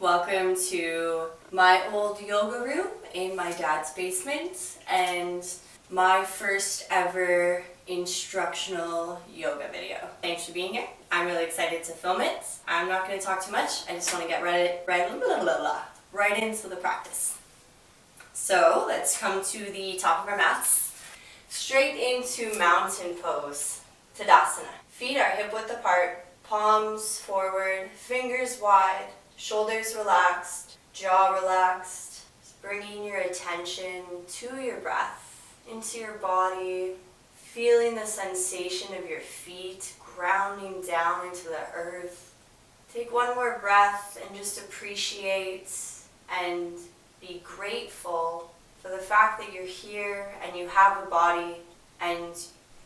Welcome to my old yoga room in my dad's basement and my first ever instructional yoga video. Thanks for being here. I'm really excited to film it. I'm not going to talk too much. I just want to get right into the practice. So let's come to the top of our mats. Straight into mountain pose, Tadasana. Feet are hip width apart, palms forward, fingers wide, shoulders relaxed, jaw relaxed. Just bringing your attention to your breath, into your body, feeling the sensation of your feet grounding down into the earth. Take one more breath and just appreciate and be grateful for the fact that you're here and you have a body and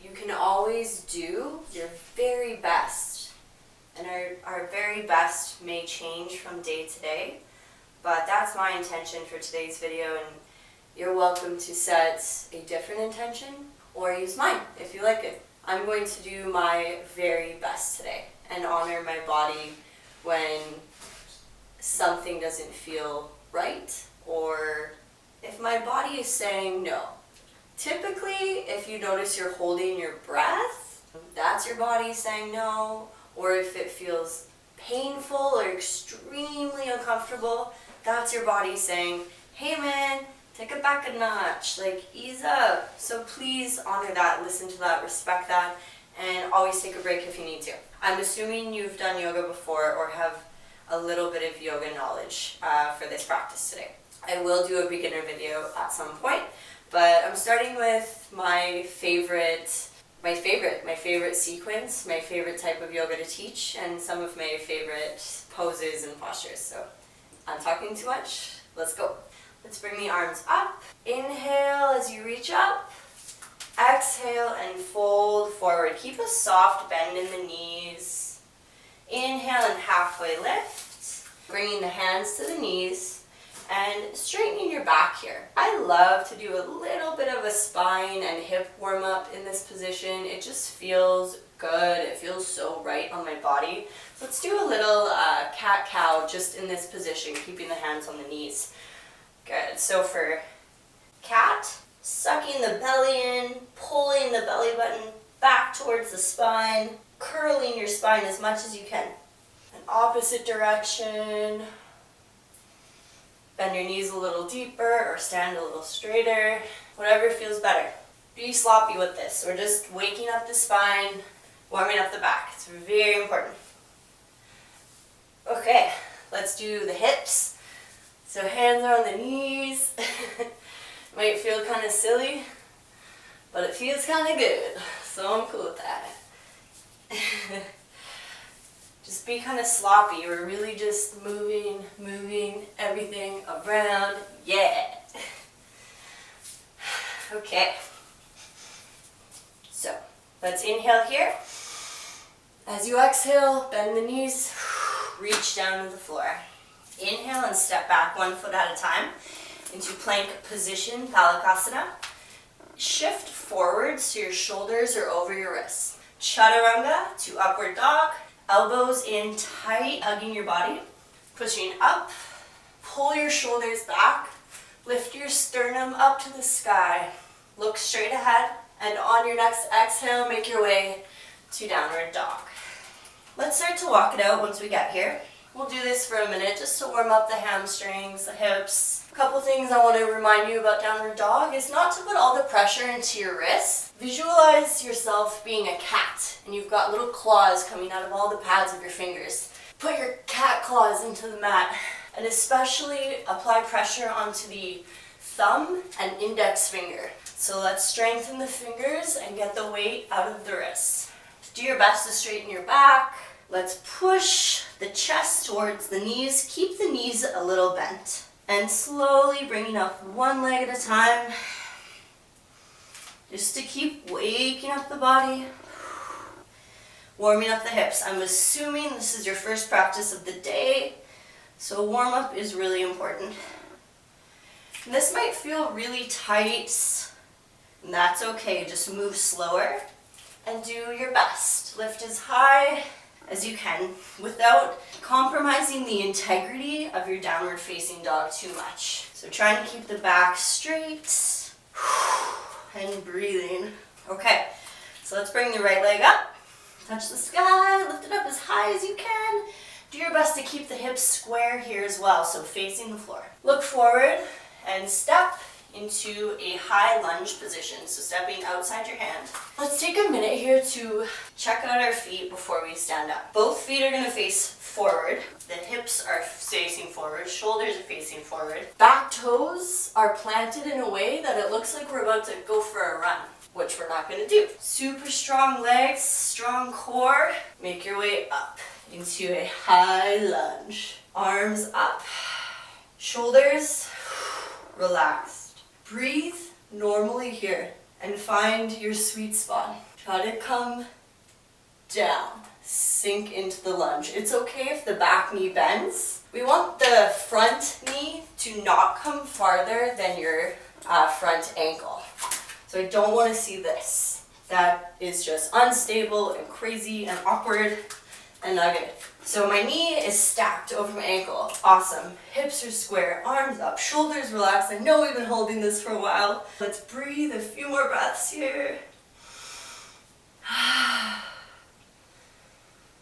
you can always do your very best. And our very best may change from day to day, but that's my intention for today's video, and you're welcome to set a different intention or use mine if you like it. I'm going to do my very best today and honor my body when something doesn't feel right or if my body is saying no. Typically, if you notice you're holding your breath, that's your body saying no. Or if it feels painful or extremely uncomfortable, that's your body saying, hey man, take it back a notch, like ease up. So please honor that, listen to that, respect that, and always take a break if you need to. I'm assuming you've done yoga before or have a little bit of yoga knowledge for this practice today. I will do a beginner video at some point, but I'm starting with my favorite sequence, my favorite type of yoga to teach, and some of my favorite poses and postures. So I'm talking too much. Let's go. Let's bring the arms up. Inhale as you reach up. Exhale and fold forward. Keep a soft bend in the knees. Inhale and halfway lift. Bringing the hands to the knees and straightening your back here. I love to do a little bit of a spine and hip warm up in this position. It just feels good. It feels so right on my body. So let's do a little cat-cow just in this position, keeping the hands on the knees. Good. So for cat, sucking the belly in, pulling the belly button back towards the spine, curling your spine as much as you can. And opposite direction. Bend your knees a little deeper or stand a little straighter, whatever feels better. Be sloppy with this. We're just waking up the spine, warming up the back. It's very important. Okay, let's do the hips. So hands are on the knees. Might feel kind of silly, but it feels kind of good, so I'm cool with that. Just be kind of sloppy. We're really just moving everything around. Yeah. Okay. So let's inhale here. As you exhale, bend the knees, reach down to the floor. Inhale and step back 1 foot at a time into plank position, Palakasana. Shift forward so your shoulders are over your wrists. Chaturanga to upward dog. Elbows in tight, hugging your body. Pushing up, pull your shoulders back, lift your sternum up to the sky. Look straight ahead, and on your next exhale, make your way to downward dog. Let's start to walk it out once we get here. We'll do this for a minute just to warm up the hamstrings, the hips. A couple things I want to remind you about downward dog is not to put all the pressure into your wrists. Visualize yourself being a cat and you've got little claws coming out of all the pads of your fingers. Put your cat claws into the mat and especially apply pressure onto the thumb and index finger. So let's strengthen the fingers and get the weight out of the wrists. Do your best to straighten your back. Let's push the chest towards the knees. Keep the knees a little bent. And slowly bringing up one leg at a time. Just to keep waking up the body. Warming up the hips. I'm assuming this is your first practice of the day, so warm up is really important. And this might feel really tight, and that's okay. Just move slower and do your best. Lift as high as you can without compromising the integrity of your downward facing dog too much. So trying to keep the back straight and breathing. Okay, so let's bring the right leg up, touch the sky, lift it up as high as you can. Do your best to keep the hips square here as well, so facing the floor. Look forward and step into a high lunge position, so stepping outside your hand. Let's take a minute here to check out our feet before we stand up. Both feet are going to face forward. The hips are facing forward, shoulders are facing forward. Back toes are planted in a way that it looks like we're about to go for a run, which we're not going to do. Super strong legs, strong core. Make your way up into a high lunge. Arms up, shoulders relaxed. Breathe normally here and find your sweet spot. Try to come down, sink into the lunge. It's okay if the back knee bends. We want the front knee to not come farther than your front ankle. So I don't want to see this. That is just unstable and crazy and awkward and not good. So my knee is stacked over my ankle. Awesome. Hips are square, arms up, shoulders relaxed. I know we've been holding this for a while. Let's breathe a few more breaths here.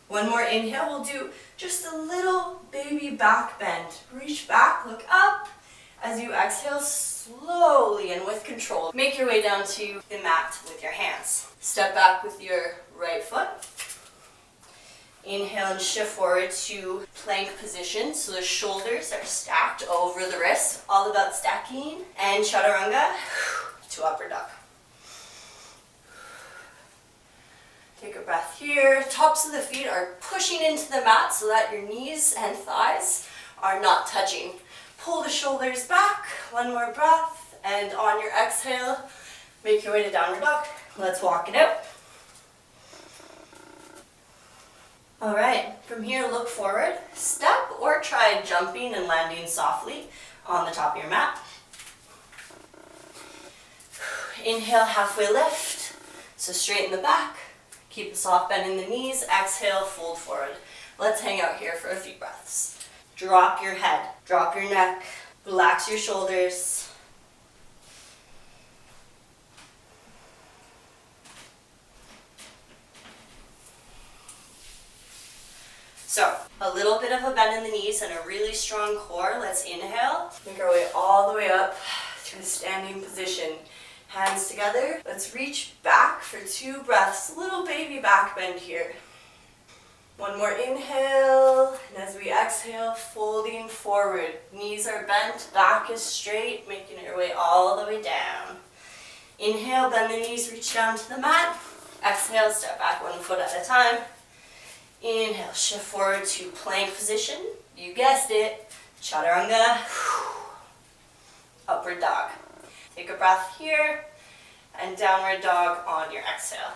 One more inhale. We'll do just a little baby back bend. Reach back, look up. As you exhale, slowly and with control, make your way down to the mat with your hands. Step back with your right foot. Inhale and shift forward to plank position, so the shoulders are stacked over the wrists, all about stacking. And chaturanga to upward dog. Take a breath here. Tops of the feet are pushing into the mat so that your knees and thighs are not touching. Pull the shoulders back. One more breath. And on your exhale, make your way to downward dog. Let's walk it out. All right, from here, look forward, step or try jumping and landing softly on the top of your mat. Inhale, halfway lift, so straighten the back, keep a soft bend in the knees, exhale, fold forward. Let's hang out here for a few breaths. Drop your head, drop your neck, relax your shoulders. So, a little bit of a bend in the knees and a really strong core. Let's inhale. Make our way all the way up to a standing position. Hands together. Let's reach back for 2 breaths. Little baby back bend here. One more inhale. And as we exhale, folding forward. Knees are bent, back is straight, making your way all the way down. Inhale, bend the knees, reach down to the mat. Exhale, step back 1 foot at a time. Inhale, shift forward to plank position. You guessed it, chaturanga, upward dog. Take a breath here, and downward dog on your exhale.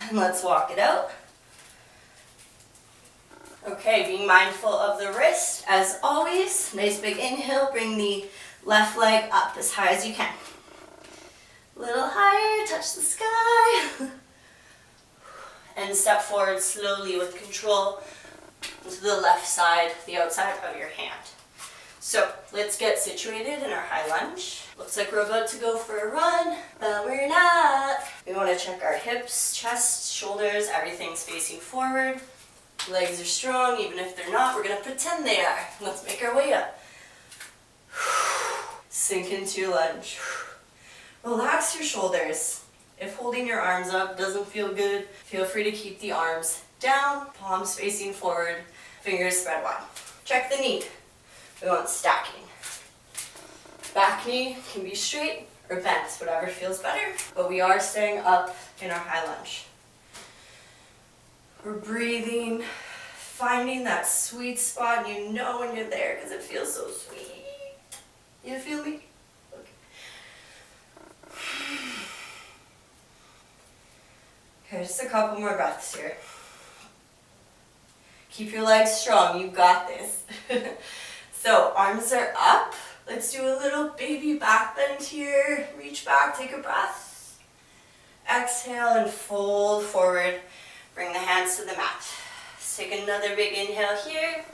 And let's walk it out. Okay, being mindful of the wrist, as always. Nice big inhale, bring the left leg up as high as you can. A little higher, touch the sky. And step forward slowly with control to the left side, the outside of your hand. So let's get situated in our high lunge. Looks like we're about to go for a run, but we're not. We want to check our hips, chest, shoulders, everything's facing forward. Legs are strong, even if they're not, we're going to pretend they are. Let's make our way up. Sink into your lunge. Relax your shoulders. If holding your arms up doesn't feel good, feel free to keep the arms down, palms facing forward, fingers spread wide. Check the knee. We want stacking. Back knee can be straight or bent, whatever feels better, but we are staying up in our high lunge. We're breathing, finding that sweet spot, and you know when you're there because it feels so sweet. You feel me? Okay, just a couple more breaths here. Keep your legs strong, you got this. So, arms are up. Let's do a little baby back bend here. Reach back, take a breath. Exhale and fold forward. Bring the hands to the mat. Take another big inhale here.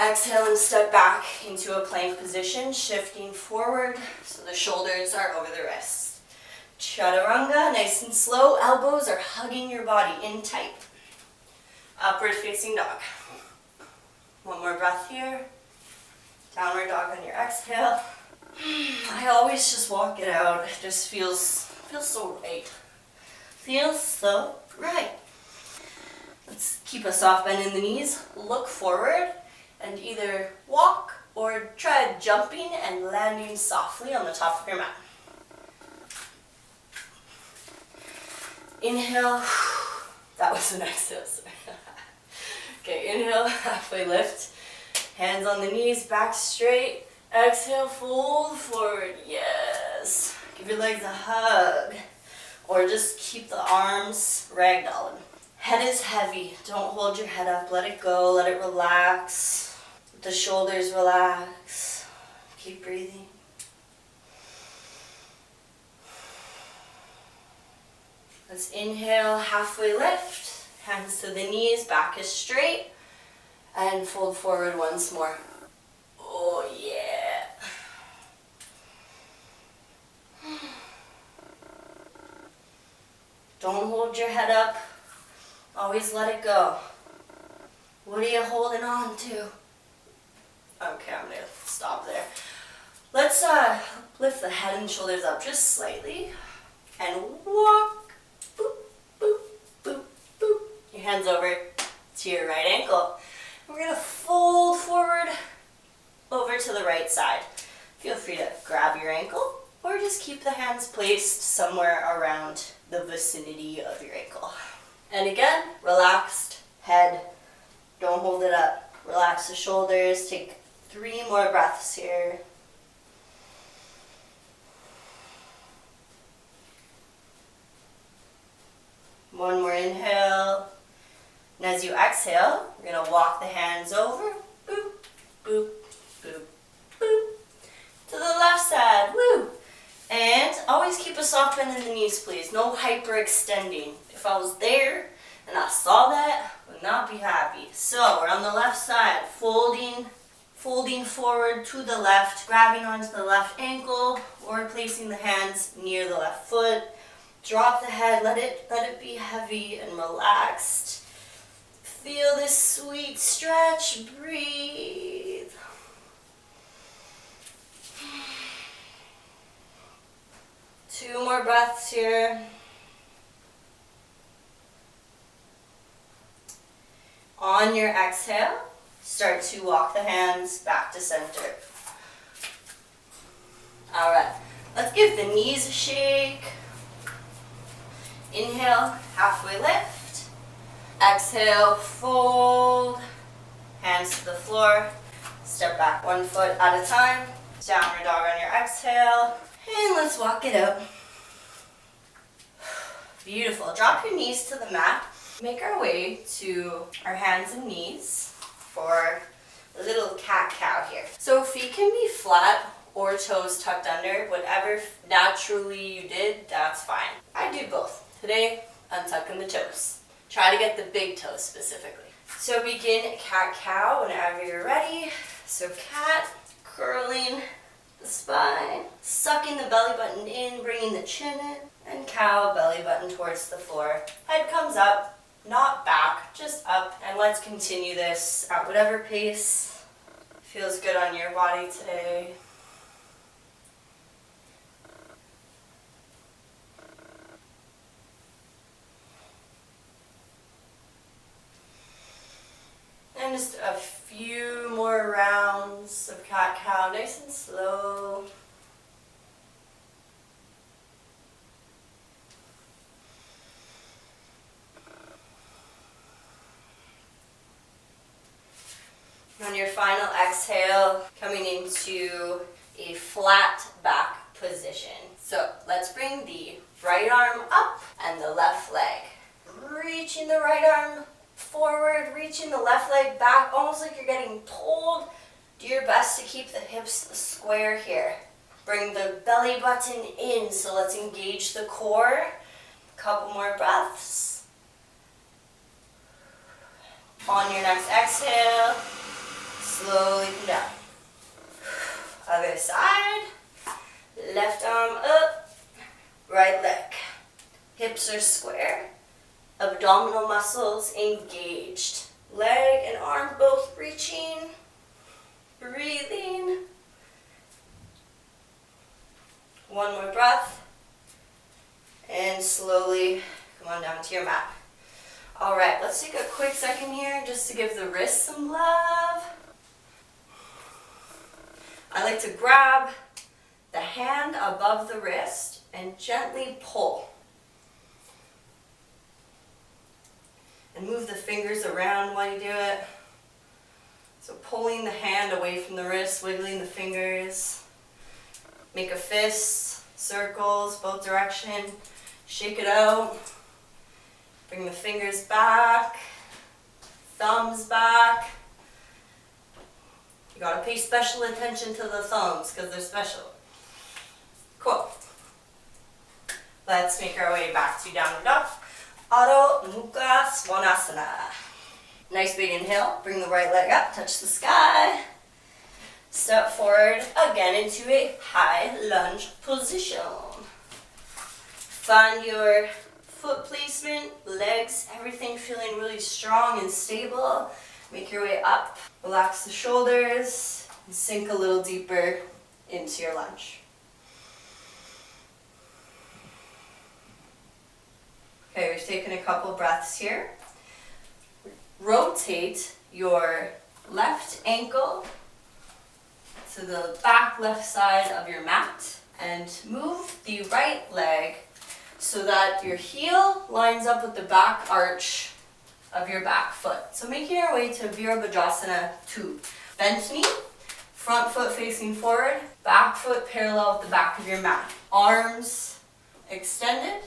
Exhale and step back into a plank position, shifting forward so the shoulders are over the wrists. Chaturanga, nice and slow. Elbows are hugging your body in tight. Upward facing dog. One more breath here. Downward dog on your exhale. I always just walk it out. It just feels so right. Feels so right. Let's keep a soft bend in the knees. Look forward and either walk or try jumping and landing softly on the top of your mat. Inhale. That was an exhale. Okay, inhale, halfway lift. Hands on the knees, back straight. Exhale, fold forward. Yes. Give your legs a hug. Or just keep the arms ragdolling. Head is heavy. Don't hold your head up. Let it go. Let it relax. Let the shoulders relax. Keep breathing. Let's inhale, halfway lift. Hands to the knees, back is straight. And fold forward once more. Oh yeah. Don't hold your head up. Always let it go. What are you holding on to? Okay, I'm gonna stop there. Let's lift the head and shoulders up just slightly and walk. Boop, boop, boop, boop. Your hands over to your right ankle. We're gonna fold forward over to the right side. Feel free to grab your ankle or just keep the hands placed somewhere around the vicinity of your ankle. And again, relaxed head. Don't hold it up. Relax the shoulders. Take 3 more breaths here. One more inhale. And as you exhale, you're going to walk the hands over. Boop, boop, boop, boop. To the left side. Woo! And always keep a soft bend in the knees, please. No hyperextending. If I was there and I saw that, I would not be happy. So we're on the left side, folding forward to the left, grabbing onto the left ankle, or placing the hands near the left foot. Drop the head, let it be heavy and relaxed. Feel this sweet stretch. Breathe. Two more breaths here. On your exhale, start to walk the hands back to center. All right, let's give the knees a shake. Inhale, halfway lift. Exhale, fold. Hands to the floor. Step back 1 foot at a time. Downward dog on your exhale. And let's walk it out. Beautiful. Drop your knees to the mat. Make our way to our hands and knees for a little cat-cow here. So feet can be flat or toes tucked under. Whatever naturally you did, that's fine. I do both. Today, I'm tucking the toes. Try to get the big toes specifically. So begin cat-cow whenever you're ready. So cat, curling the spine, sucking the belly button in, bringing the chin in, and cow, belly button towards the floor. Head comes up, not back, just up. And let's continue this at whatever pace feels good on your body today. And just a few more rounds of cat-cow, nice and slow. On your final exhale, coming into a flat back position. So let's bring the right arm up and the left leg. Reaching the right arm forward, reaching the left leg back, almost like you're getting pulled. Do your best to keep the hips square here. Bring the belly button in, so let's engage the core. Couple more breaths. On your next exhale, slowly come down. Other side, left arm up, right leg. Hips are square, abdominal muscles engaged. Leg and arm both reaching, breathing. One more breath, and slowly come on down to your mat. All right, let's take a quick second here just to give the wrists some love. I like to grab the hand above the wrist and gently pull. And move the fingers around while you do it. So pulling the hand away from the wrist, wiggling the fingers. Make a fist, circles, both directions. Shake it out. Bring the fingers back, thumbs back. You gotta pay special attention to the thumbs because they're special. Cool. Let's make our way back to downward dog. Adho Mukha Svanasana. Nice big inhale. Bring the right leg up, touch the sky. Step forward again into a high lunge position. Find your foot placement, legs, everything feeling really strong and stable. Make your way up. Relax the shoulders and sink a little deeper into your lunge. Okay, we've taken a couple breaths here. Rotate your left ankle to the back left side of your mat and move the right leg so that your heel lines up with the back arch of your back foot. So making our way to Virabhadrasana 2. Bent knee, front foot facing forward, back foot parallel with the back of your mat. Arms extended.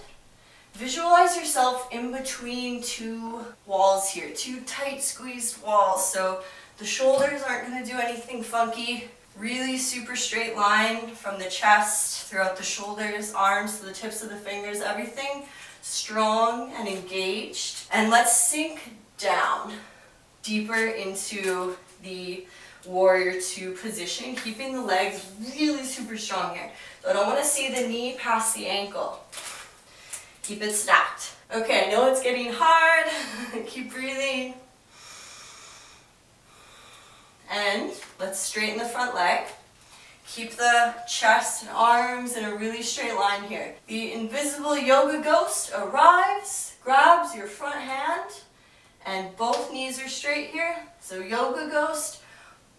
Visualize yourself in between two walls here, two tight squeezed walls. So the shoulders aren't going to do anything funky. Really super straight line from the chest throughout the shoulders, arms to the tips of the fingers, everything strong and engaged. And let's sink down deeper into the warrior two position, keeping the legs really super strong here. So I don't want to see the knee past the ankle. Keep it stacked. Okay, I know it's getting hard. Keep breathing. And let's straighten the front leg. Keep the chest and arms in a really straight line here. The invisible yoga ghost arrives, grabs your front hand, and both knees are straight here. So yoga ghost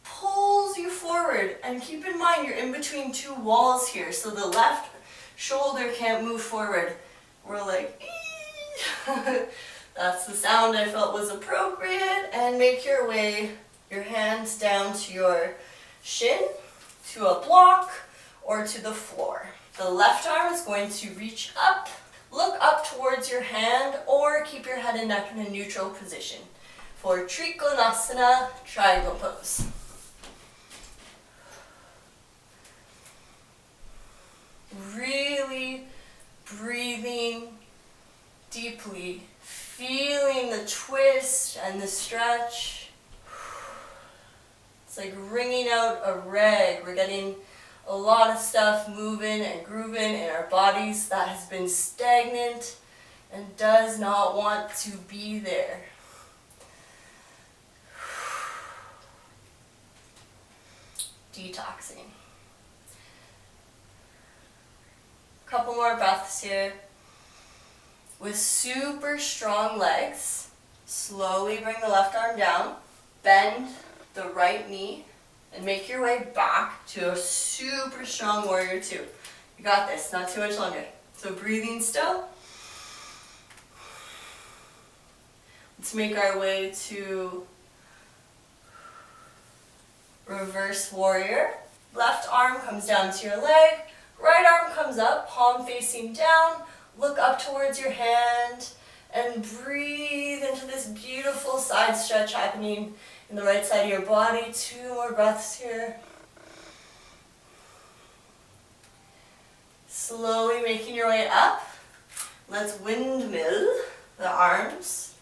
pulls you forward, and keep in mind you're in between two walls here, so the left shoulder can't move forward. We're like, ee. That's the sound I felt was appropriate. And make your way, your hands down to your shin, to a block, or to the floor. The left arm is going to reach up, look up towards your hand, or keep your head and neck in a neutral position for Trikonasana, triangle pose. Really breathing deeply, feeling the twist and the stretch. It's like wringing out a rag. We're getting a lot of stuff moving and grooving in our bodies that has been stagnant and does not want to be there. Detoxing. Couple more breaths here. With super strong legs, slowly bring the left arm down, bend the right knee, and make your way back to a super strong warrior two. You got this, not too much longer. So breathing still. Let's make our way to reverse warrior. Left arm comes down to your leg. Right arm comes up, palm facing down. Look up towards your hand and breathe into this beautiful side stretch happening in the right side of your body. 2 more breaths here. Slowly making your way up. Let's windmill the arms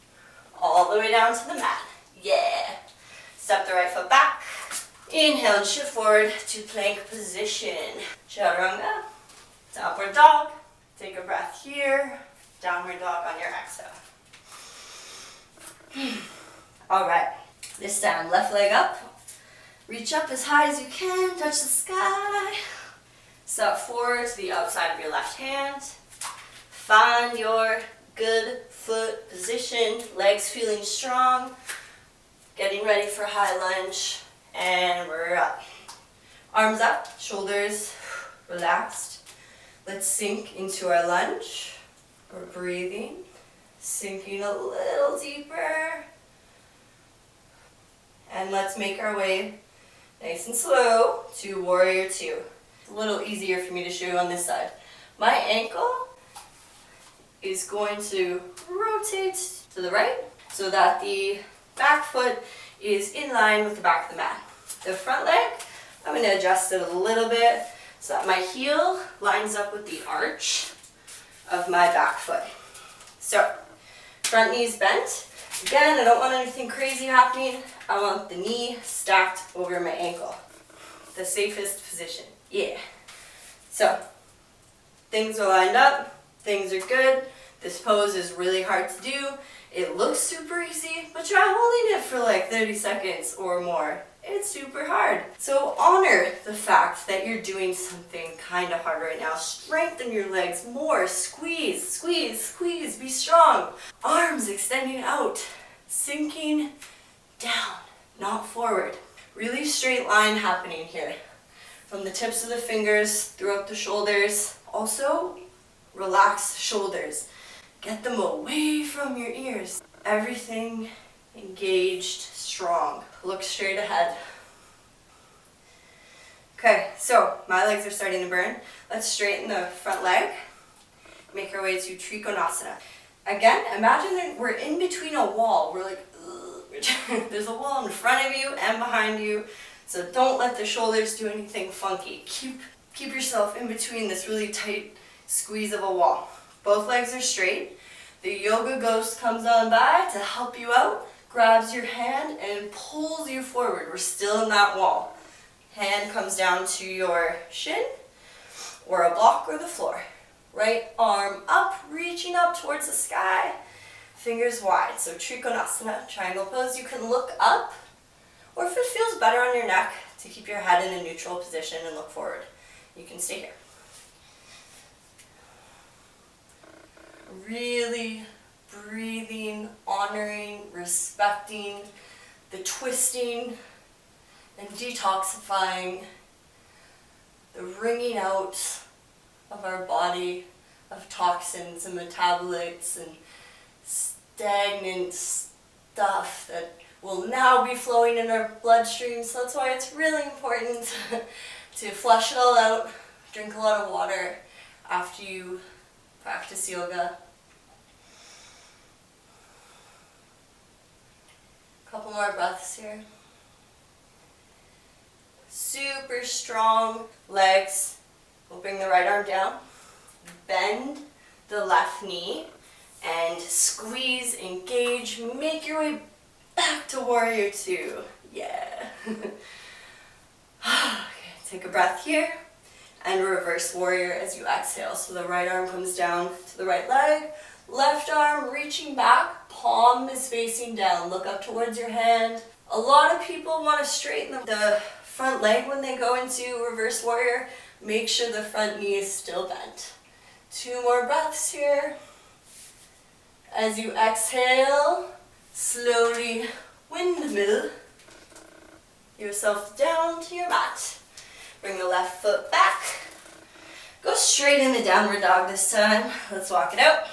all the way down to the mat. Yeah. Step the right foot back. Inhale and shift forward to plank position. Chaturanga. Downward dog. Take a breath here. Downward dog on your exhale. All right. This time, left leg up. Reach up as high as you can. Touch the sky. Step forward to the outside of your left hand. Find your good foot position. Legs feeling strong. Getting ready for high lunge. And we're up. Arms up, shoulders relaxed. Let's sink into our lunge. We're breathing, sinking a little deeper. And let's make our way nice and slow to warrior two. It's a little easier for me to show you on this side. My ankle is going to rotate to the right so that the back foot is in line with the back of the mat. The front leg, I'm going to adjust it a little bit so that my heel lines up with the arch of my back foot. So, front knee's bent. Again, I don't want anything crazy happening. I want the knee stacked over my ankle. The safest position. Yeah. So, things are lined up. Things are good. This pose is really hard to do. It looks super easy, but try holding it for like 30 seconds or more. It's super hard. So honor the fact that you're doing something kind of hard right now. Strengthen your legs more. Squeeze, squeeze, squeeze. Be strong. Arms extending out. Sinking down, not forward. Really straight line happening here. From the tips of the fingers throughout the shoulders. Also, relax the shoulders. Get them away from your ears. Everything engaged, strong. Look straight ahead. Okay, so my legs are starting to burn. Let's straighten the front leg. Make our way to Trikonasana. Again, imagine that we're in between a wall. We're like, there's a wall in front of you and behind you. So don't let the shoulders do anything funky. Keep yourself in between this really tight squeeze of a wall. Both legs are straight. The yoga ghost comes on by to help you out, grabs your hand and pulls you forward. We're still in that wall. Hand comes down to your shin or a block or the floor. Right arm up, reaching up towards the sky. Fingers wide. So Trikonasana, triangle pose. You can look up, or if it feels better on your neck, to keep your head in a neutral position and look forward, you can stay here. Really breathing, honoring, respecting the twisting and detoxifying, the wringing out of our body of toxins and metabolites and stagnant stuff that will now be flowing in our bloodstream. So that's why it's really important to flush it all out, drink a lot of water after you practice yoga. Couple more breaths here. Super strong legs. We'll bring the right arm down. Bend the left knee and squeeze, engage, make your way back to warrior two. Yeah. Okay, take a breath here and reverse warrior as you exhale. So the right arm comes down to the right leg, left arm reaching back, palm is facing down. Look up towards your hand. A lot of people want to straighten the front leg when they go into reverse warrior. Make sure the front knee is still bent. 2 more breaths here. As you exhale, slowly windmill yourself down to your mat. Bring the left foot back. Go straight into downward dog this time. Let's walk it out.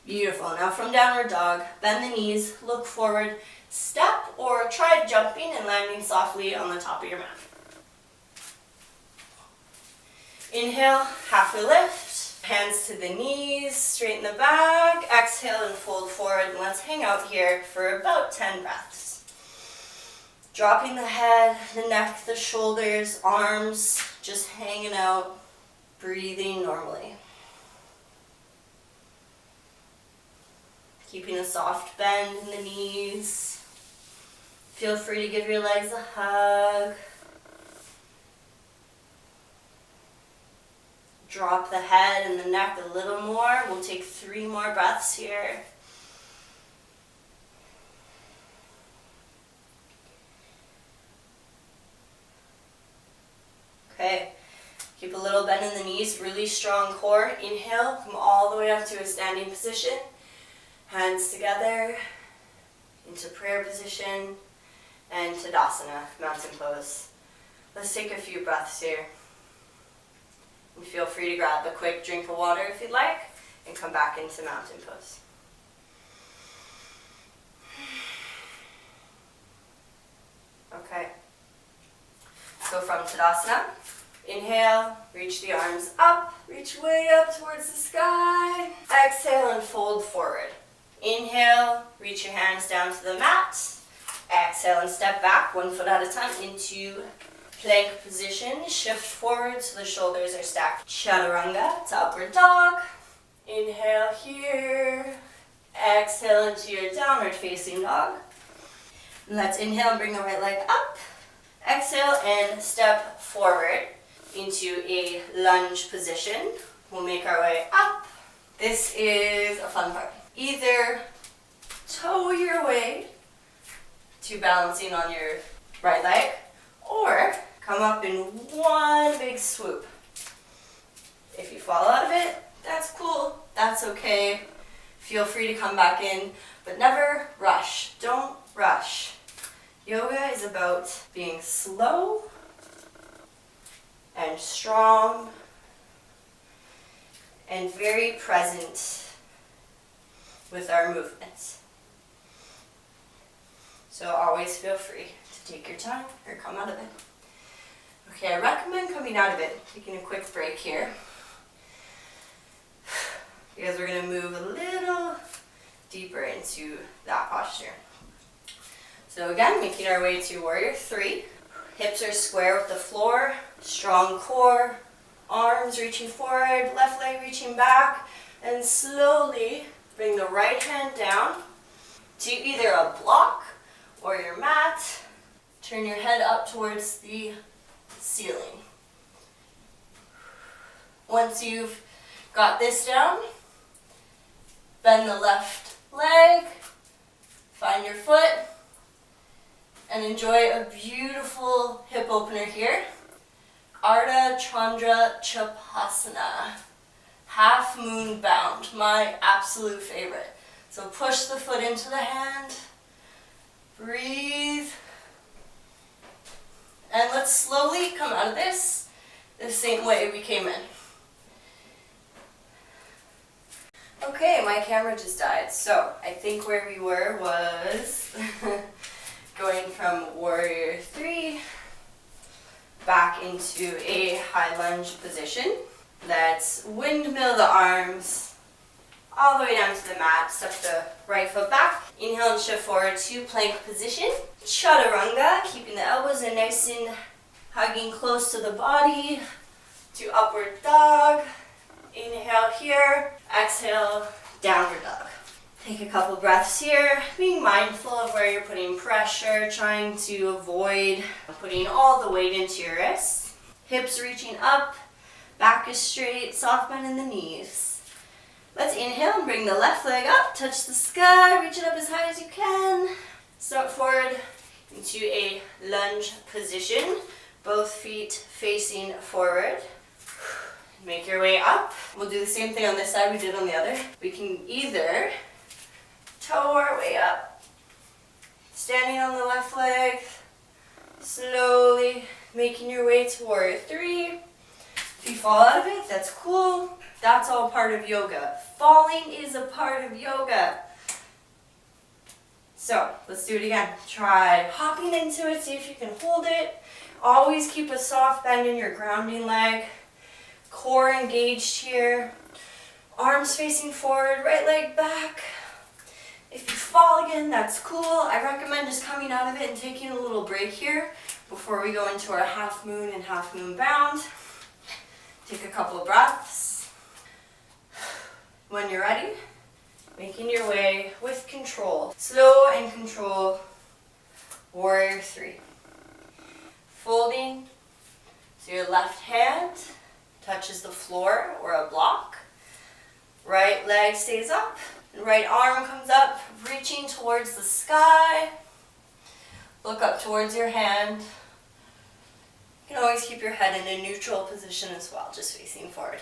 Beautiful. Now from downward dog, bend the knees, look forward, step or try jumping and landing softly on the top of your mat. Inhale, halfway lift, hands to the knees, straighten the back, exhale and fold forward, and let's hang out here for about 10 breaths. Dropping the head, the neck, the shoulders, arms, just hanging out, breathing normally. Keeping a soft bend in the knees. Feel free to give your legs a hug. Drop the head and the neck a little more. We'll take 3 more breaths here. Okay, keep a little bend in the knees, really strong core. Inhale, come all the way up to a standing position. Hands together into prayer position and Tadasana, mountain pose. Let's take a few breaths here. And feel free to grab a quick drink of water if you'd like and come back into mountain pose. Okay. So from Tadasana, inhale, reach the arms up, reach way up towards the sky. Exhale and fold forward. Inhale, reach your hands down to the mat. Exhale and step back, 1 foot at a time into plank position. Shift forward so the shoulders are stacked. Chaturanga to upward dog. Inhale here. Exhale into your downward facing dog. Let's inhale and bring the right leg up. Exhale and step forward into a lunge position. We'll make our way up. This is a fun part. Either toe your way to balancing on your right leg, or come up in one big swoop. If you fall out of it, that's cool, that's okay. Feel free to come back in, but never rush. Don't rush. Yoga is about being slow and strong and very present with our movements. So always feel free to take your time or come out of it. Okay, I recommend coming out of it, taking a quick break here, because we're going to move a little deeper into that posture. So again, making our way to Warrior 3. Hips are square with the floor, strong core, arms reaching forward, left leg reaching back, and slowly bring the right hand down to either a block or your mat. Turn your head up towards the ceiling. Once you've got this down, bend the left leg, find your foot, and enjoy a beautiful hip opener here. Ardha Chandra Chapasana. Half moon bound, my absolute favorite. So push the foot into the hand, breathe, and let's slowly come out of this the same way we came in. Okay, my camera just died, so I think where we were was going from Warrior 3 back into a high lunge position. Let's windmill the arms all the way down to the mat. Step the right foot back. Inhale and shift forward to plank position. Chaturanga, keeping the elbows in nice and hugging close to the body. To upward dog. Inhale here. Exhale, downward dog. Take a couple breaths here, being mindful of where you're putting pressure, trying to avoid putting all the weight into your wrists. Hips reaching up. Back is straight, soft bend in the knees. Let's inhale and bring the left leg up, touch the sky, reach it up as high as you can. Step forward into a lunge position, both feet facing forward. Make your way up. We'll do the same thing on this side we did on the other. We can either toe our way up, standing on the left leg, slowly making your way to Warrior 3. If you fall out of it, that's cool. That's all part of yoga. Falling is a part of yoga. So let's do it again. Try hopping into it, see if you can hold it. Always keep a soft bend in your grounding leg. Core engaged here. Arms facing forward, right leg back. If you fall again, that's cool. I recommend just coming out of it and taking a little break here before we go into our half moon and half moon bound. Take a couple of breaths. When you're ready, Making your way with control. Slow and control. Warrior 3. Folding, so your left hand touches the floor or a block. Right leg stays up. Right arm comes up, reaching towards the sky. Look up towards your hand. You can always keep your head in a neutral position as well, just facing forward.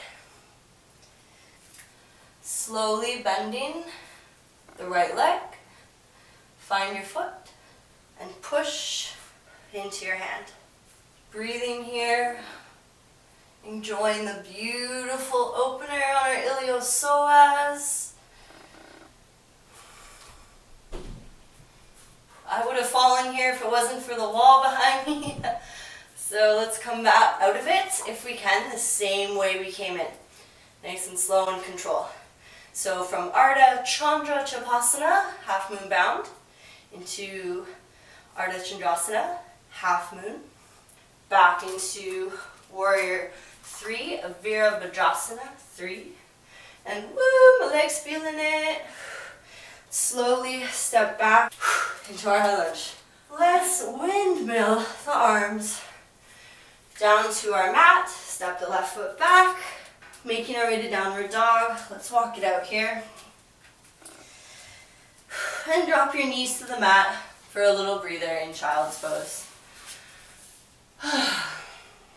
Slowly bending the right leg. Find your foot and push into your hand. Breathing here. Enjoying the beautiful opener on our iliopsoas. I would have fallen here if it wasn't for the wall behind me. So let's come back out of it, if we can, the same way we came in. Nice and slow and control. So from Ardha Chandra Chapasana, half moon bound, into Ardha Chandrasana, half moon, back into Warrior 3, Virabhadrasana 3, and woo, my legs feeling it. Slowly step back into our high lunge. Let's windmill the arms down to our mat. Step the left foot back, making our way to downward dog. Let's walk it out here. And drop your knees to the mat for a little breather in child's pose.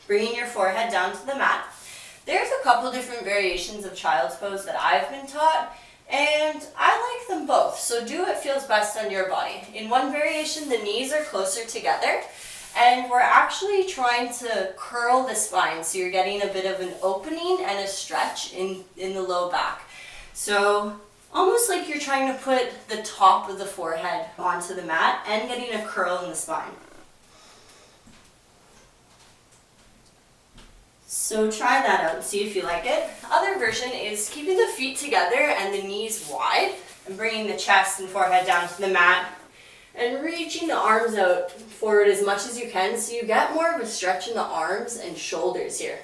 Bringing your forehead down to the mat. There's a couple different variations of child's pose that I've been taught, and I like them both, so do what feels best on your body. In one variation, the knees are closer together, and we're actually trying to curl the spine, so you're getting a bit of an opening and a stretch in the low back. So almost like you're trying to put the top of the forehead onto the mat and getting a curl in the spine. So try that out and see if you like it. Other version is keeping the feet together and the knees wide and bringing the chest and forehead down to the mat and reaching the arms out forward as much as you can so you get more of a stretch in the arms and shoulders here.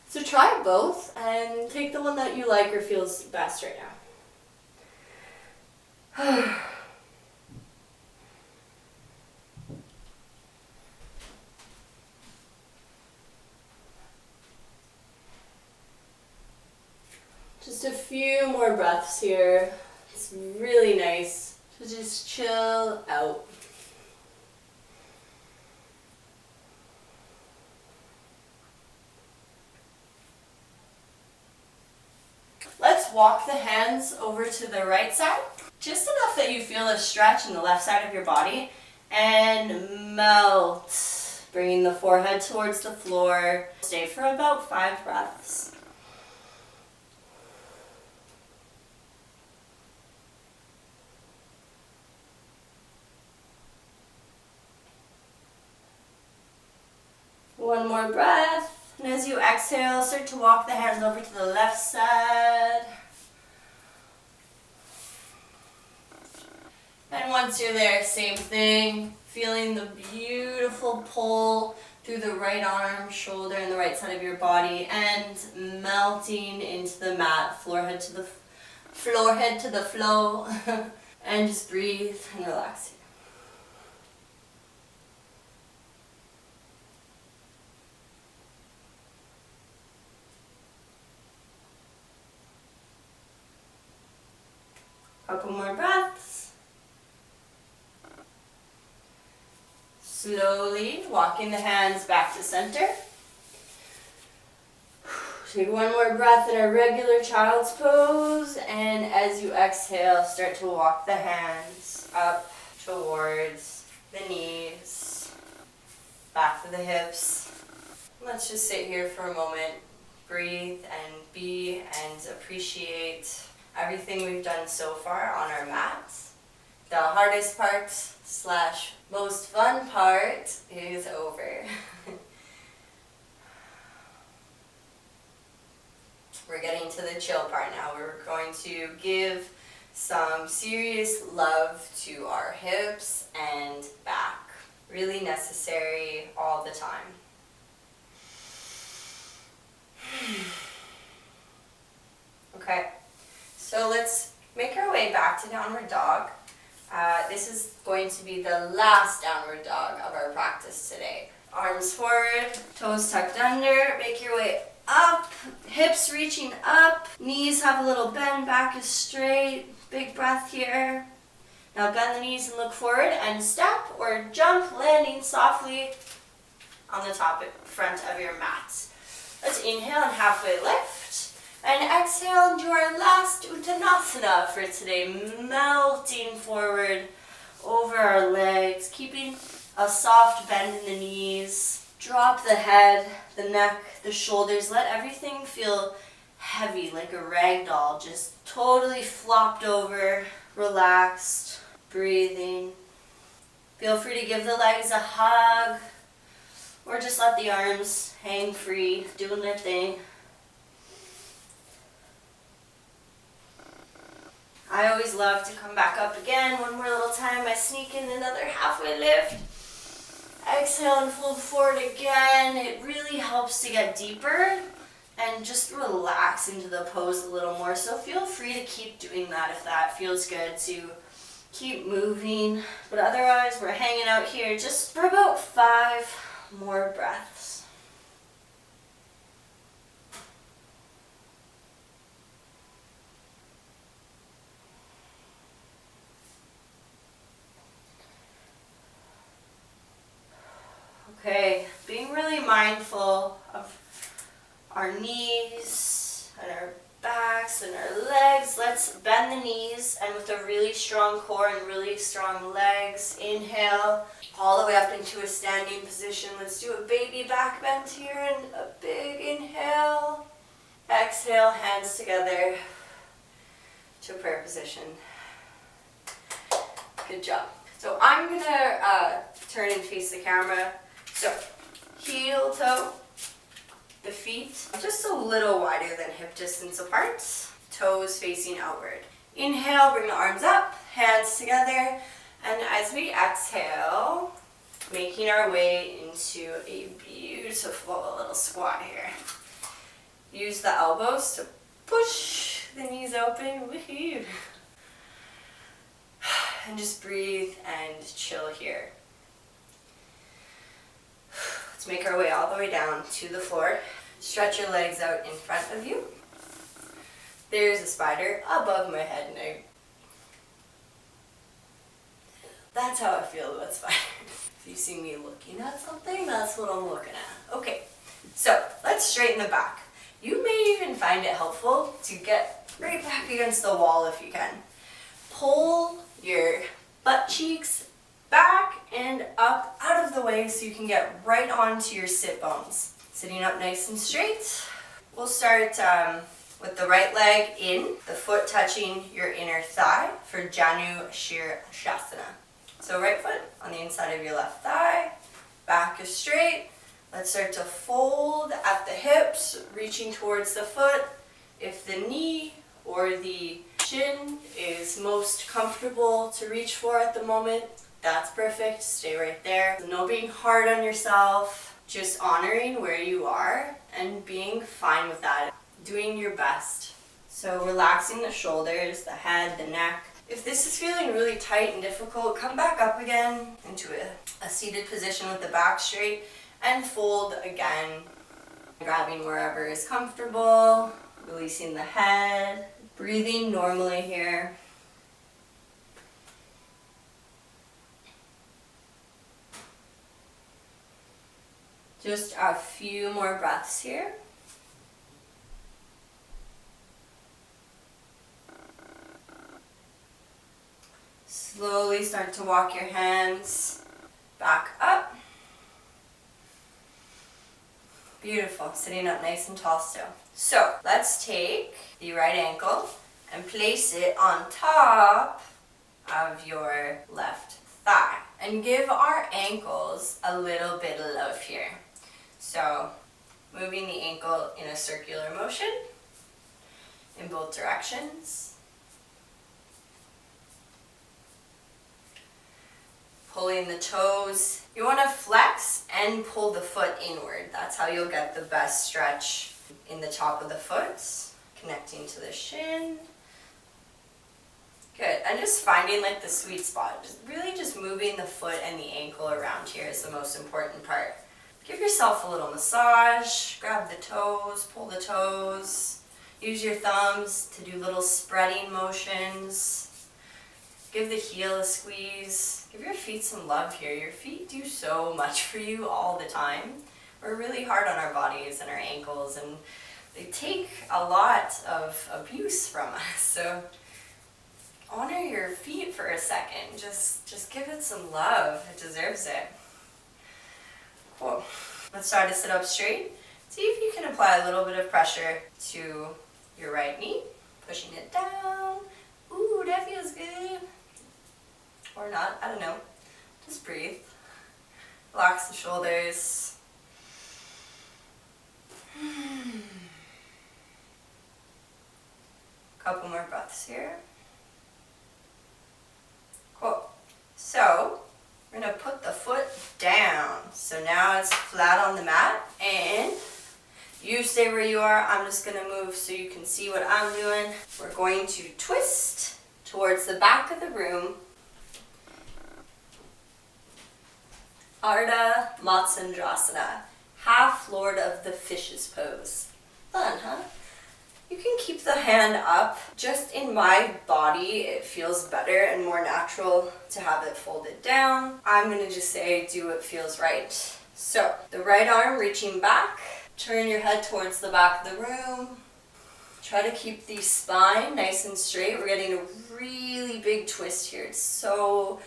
So try both and take the one that you like or feels best right now. Just a few more breaths here. It's really nice to just chill out. Let's walk the hands over to the right side. Just enough that you feel a stretch in the left side of your body. And melt. Bringing the forehead towards the floor. Stay for about 5 breaths. One more breath, and as you exhale, start to walk the hands over to the left side. And once you're there, same thing, feeling the beautiful pull through the right arm, shoulder, and the right side of your body, and melting into the mat, forehead to the flow, and just breathe and relax. Couple more breaths. Slowly walking the hands back to center. Take one more breath in our regular child's pose, and as you exhale, start to walk the hands up towards the knees, back to the hips. Let's just sit here for a moment, breathe and be and appreciate everything we've done so far on our mats. The hardest part / most fun part is over. We're getting to the chill part now. We're going to give some serious love to our hips and back. Really necessary all the time. Okay. So let's make our way back to downward dog. This is going to be the last downward dog of our practice today. Arms forward, toes tucked under, make your way up, hips reaching up, knees have a little bend, back is straight, big breath here. Now bend the knees and look forward and step or jump, landing softly on the front of your mat. Let's inhale and halfway lift, and exhale and do our last Uttanasana for today, melting forward over our legs, keeping a soft bend in the knees. Drop the head, the neck, the shoulders. Let everything feel heavy, like a rag doll, just totally flopped over, relaxed, breathing. Feel free to give the legs a hug, or just let the arms hang free, doing their thing. I always love to come back up again. One more little time. I sneak in another halfway lift. Exhale and fold forward again. It really helps to get deeper and just relax into the pose a little more. So feel free to keep doing that if that feels good, to keep moving. But otherwise, we're hanging out here just for about 5 more breaths. Okay, being really mindful of our knees and our backs and our legs. Let's bend the knees, and with a really strong core and really strong legs, inhale all the way up into a standing position. Let's do a baby back bend here and a big inhale. Exhale, hands together to prayer position. Good job. So I'm gonna turn and face the camera. So, heel toe, the feet just a little wider than hip distance apart, toes facing outward. Inhale, bring the arms up, hands together, and as we exhale, making our way into a beautiful little squat here. Use the elbows to push the knees open, woohoo! And just breathe and chill here. Let's make our way all the way down to the floor. Stretch your legs out in front of you. There's a spider above my head now. That's how I feel about spiders. If you see me looking at something, that's what I'm looking at. Okay, so let's straighten the back. You may even find it helpful to get right back against the wall if you can. Pull your butt cheeks back and up out of the way so you can get right onto your sit bones. Sitting up nice and straight. We'll start with the right leg in, the foot touching your inner thigh for Janu Shirshasana. So right foot on the inside of your left thigh, back is straight. Let's start to fold at the hips, reaching towards the foot. If the knee or the shin is most comfortable to reach for at the moment, that's perfect. Stay right there. No being hard on yourself, just honoring where you are and being fine with that. Doing your best. So relaxing the shoulders, the head, the neck. If this is feeling really tight and difficult, come back up again into a seated position with the back straight and fold again. Grabbing wherever is comfortable, releasing the head, breathing normally here. Just a few more breaths here. Slowly start to walk your hands back up. Beautiful, sitting up nice and tall still. So let's take the right ankle and place it on top of your left thigh and give our ankles a little bit of love here. So moving the ankle in a circular motion in both directions. Pulling the toes. You want to flex and pull the foot inward. That's how you'll get the best stretch in the top of the foot, connecting to the shin. Good. And just finding like the sweet spot. Just really just moving the foot and the ankle around here is the most important part. Give yourself a little massage. Grab the toes, pull the toes. Use your thumbs to do little spreading motions. Give the heel a squeeze. Give your feet some love here. Your feet do so much for you all the time. We're really hard on our bodies and our ankles, and they take a lot of abuse from us. So honor your feet for a second. Just give it some love. It deserves it. Cool. Let's try to sit up straight. See if you can apply a little bit of pressure to your right knee. Pushing it down. Ooh, that feels good. Or not, I don't know. Just breathe. Relax the shoulders. Couple more breaths here. Cool. So, we're going to put the foot down. So now it's flat on the mat, and you stay where you are. I'm just going to move so you can see what I'm doing. We're going to twist towards the back of the room. Ardha Matsyendrasana, half Lord of the Fishes pose. Fun, huh? You can keep the hand up. Just in my body, it feels better and more natural to have it folded down. I'm gonna just say do what feels right. So, the right arm reaching back. Turn your head towards the back of the room. Try to keep the spine nice and straight. We're getting a really big twist here. It's so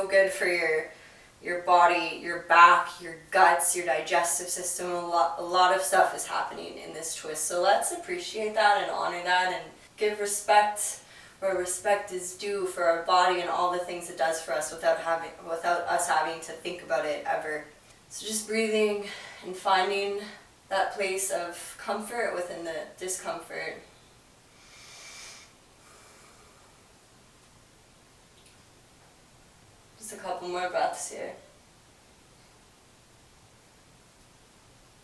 good for your body, your back, your guts, your digestive system. A lot of stuff is happening in this twist. So let's appreciate that and honor that and give respect where respect is due for our body and all the things it does for us without us having to think about it ever. So just breathing and finding that place of comfort within the discomfort. Just a couple more breaths here.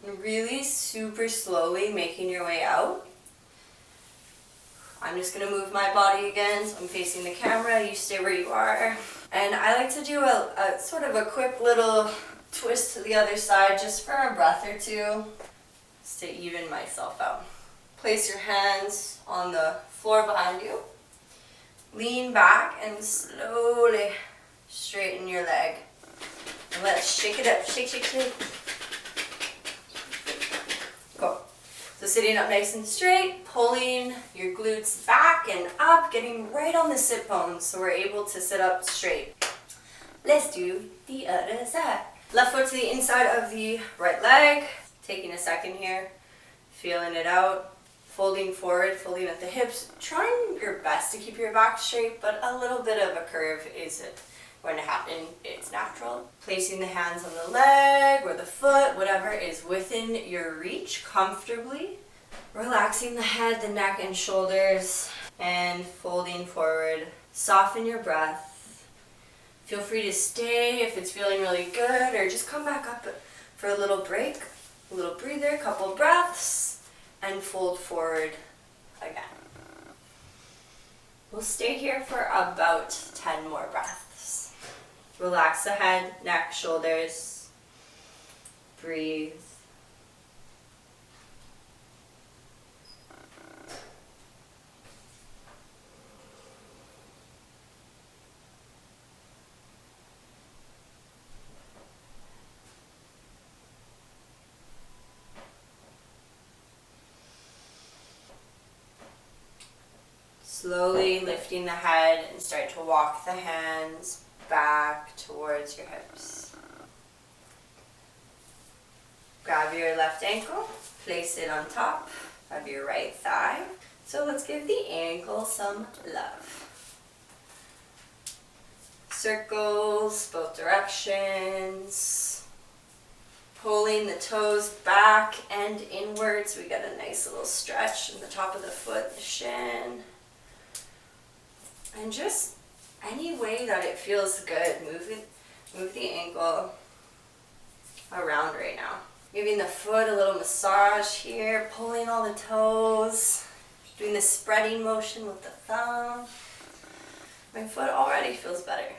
And really super slowly making your way out. I'm just going to move my body again, so I'm facing the camera, you stay where you are. And I like to do a sort of a quick little twist to the other side just for a breath or two, just to even myself out. Place your hands on the floor behind you. Lean back and slowly straighten your leg. And let's shake it up. Shake, shake, shake. Cool. So sitting up nice and straight, pulling your glutes back and up, getting right on the sit bones so we're able to sit up straight. Let's do the other side. Left foot to the inside of the right leg. Taking a second here, feeling it out. Folding forward, folding at the hips. Trying your best to keep your back straight, but a little bit of a curve is going to happen. It's natural. Placing the hands on the leg or the foot, whatever is within your reach comfortably. Relaxing the head, the neck, and shoulders, and folding forward. Soften your breath. Feel free to stay if it's feeling really good, or just come back up for a little break, a little breather, couple breaths. And fold forward again. We'll stay here for about 10 more breaths. Relax the head, neck, shoulders. Breathe. Slowly lifting the head and start to walk the hands back towards your hips. Grab your left ankle, place it on top of your right thigh. So let's give the ankle some love. Circles, both directions. Pulling the toes back and inwards. We got a nice little stretch in the top of the foot, the shin. And just any way that it feels good, move the ankle around right now. Giving the foot a little massage here, pulling all the toes, doing the spreading motion with the thumb. My foot already feels better.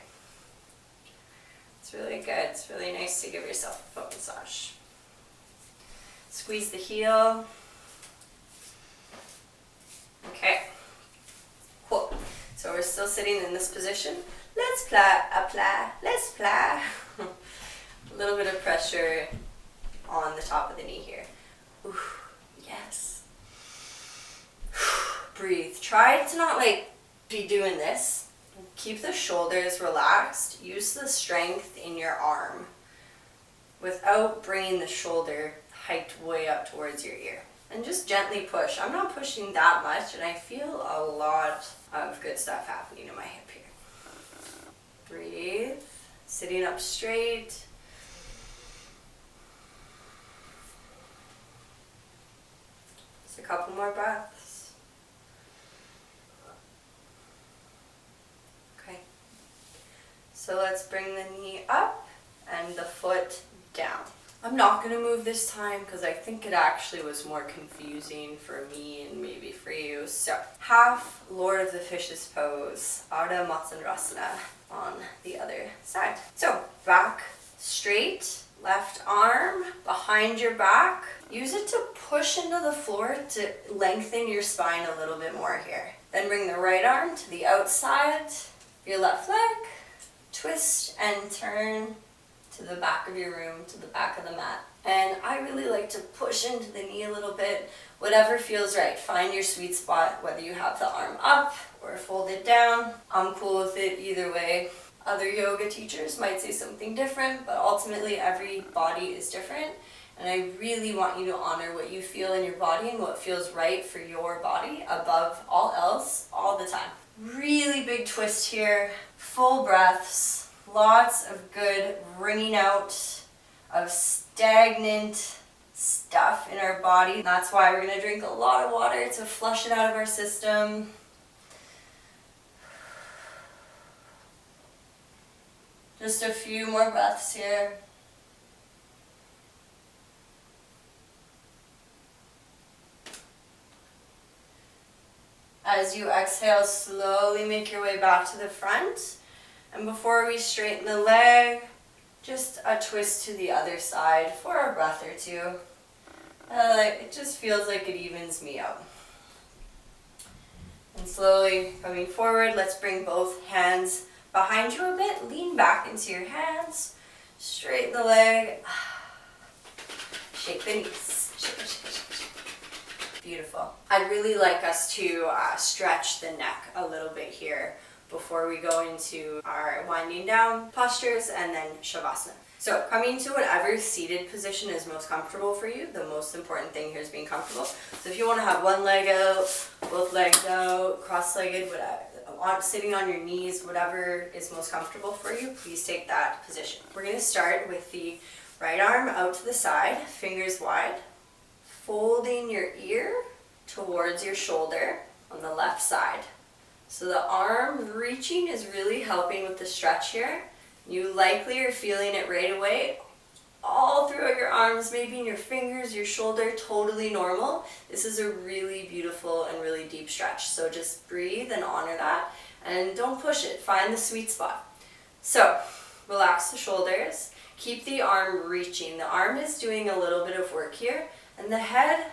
It's really good. It's really nice to give yourself a foot massage. Squeeze the heel. Okay. Cool. So we're still sitting in this position. Let's apply. A little bit of pressure on the top of the knee here. Ooh, yes. Breathe. Try to not be doing this. Keep the shoulders relaxed. Use the strength in your arm without bringing the shoulder hiked way up towards your ear. And just gently push. I'm not pushing that much, and I feel a lot of good stuff happening in my hip here. Breathe. Sitting up straight. Just a couple more breaths. Okay. So let's bring the knee up and the foot down. I'm not going to move this time because I think it actually was more confusing for me and maybe for you. So, half Lord of the Fishes pose, Ardha Matsyendrasana on the other side. So, back straight, left arm behind your back. Use it to push into the floor to lengthen your spine a little bit more here. Then bring the right arm to the outside, your left leg, twist and turn to the back of your room, to the back of the mat. And I really like to push into the knee a little bit, whatever feels right. Find your sweet spot, whether you have the arm up or folded down. I'm cool with it either way. Other yoga teachers might say something different, but ultimately every body is different. And I really want you to honor what you feel in your body and what feels right for your body above all else, all the time. Really big twist here, full breaths. Lots of good wringing out of stagnant stuff in our body. That's why we're going to drink a lot of water to flush it out of our system. Just a few more breaths here. As you exhale, slowly make your way back to the front. And before we straighten the leg, just a twist to the other side for a breath or two. It just feels like it evens me out. And slowly coming forward, let's bring both hands behind you a bit. Lean back into your hands. Straighten the leg. Shake the knees. Shake. Beautiful. I'd really like us to stretch the neck a little bit here before we go into our winding down postures and then Shavasana. So coming to whatever seated position is most comfortable for you. The most important thing here is being comfortable. So if you want to have one leg out, both legs out, cross-legged, whatever, sitting on your knees, whatever is most comfortable for you, please take that position. We're going to start with the right arm out to the side, fingers wide, folding your ear towards your shoulder on the left side. So the arm reaching is really helping with the stretch here. You likely are feeling it right away, all throughout your arms, maybe in your fingers, your shoulder, totally normal. This is a really beautiful and really deep stretch. So just breathe and honor that, and don't push it. Find the sweet spot. So relax the shoulders, keep the arm reaching. The arm is doing a little bit of work here, and the head,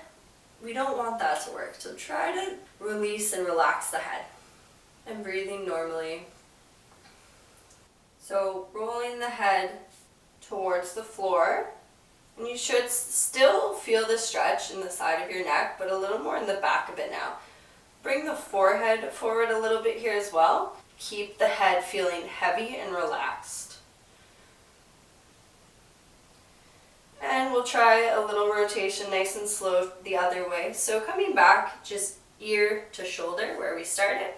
we don't want that to work. So try to release and relax the head. And breathing normally. So rolling the head towards the floor. And you should still feel the stretch in the side of your neck, but a little more in the back of it now. Bring the forehead forward a little bit here as well. Keep the head feeling heavy and relaxed. And we'll try a little rotation nice and slow the other way. So coming back, just ear to shoulder where we started.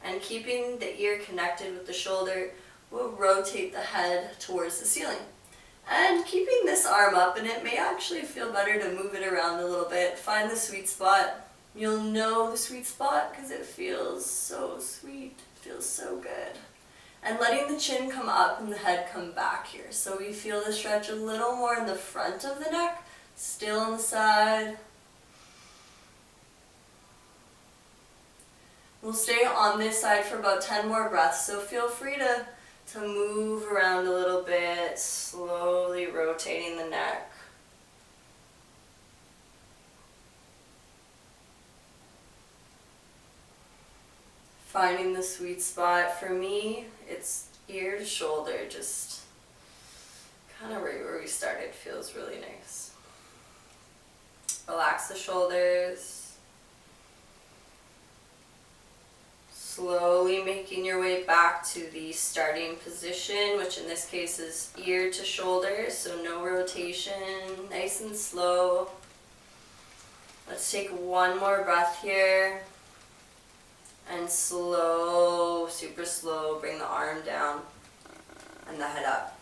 And keeping the ear connected with the shoulder, we'll rotate the head towards the ceiling. And keeping this arm up, and it may actually feel better to move it around a little bit. Find the sweet spot. You'll know the sweet spot because it feels so sweet. It feels so good. And letting the chin come up and the head come back here. So we feel the stretch a little more in the front of the neck, still on the side. We'll stay on this side for about 10 more breaths, so feel free to move around a little bit, slowly rotating the neck. Finding the sweet spot. For me, it's ear to shoulder, just kind of right where we started. Feels really nice. Relax the shoulders. Slowly making your way back to the starting position, which in this case is ear to shoulder, so no rotation, nice and slow. Let's take one more breath here. And slow, super slow, bring the arm down and the head up.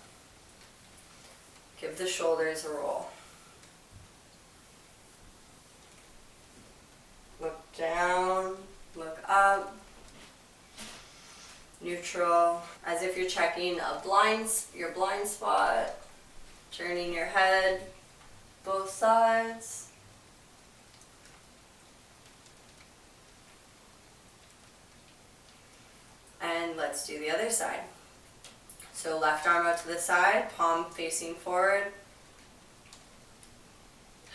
Give the shoulders a roll. Look down, look up. Neutral, as if you're checking your blind spot. Turning your head both sides. And let's do the other side. So left arm out to the side, palm facing forward.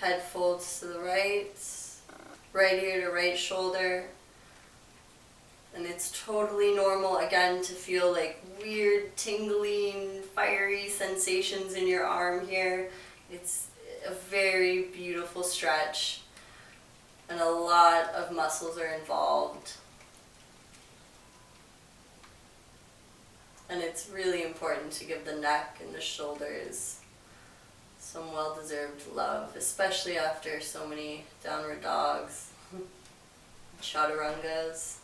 Head folds to the right, right ear to right shoulder. And it's totally normal, again, to feel like weird, tingling, fiery sensations in your arm here. It's a very beautiful stretch, and a lot of muscles are involved. And it's really important to give the neck and the shoulders some well-deserved love, especially after so many downward dogs, chaturangas.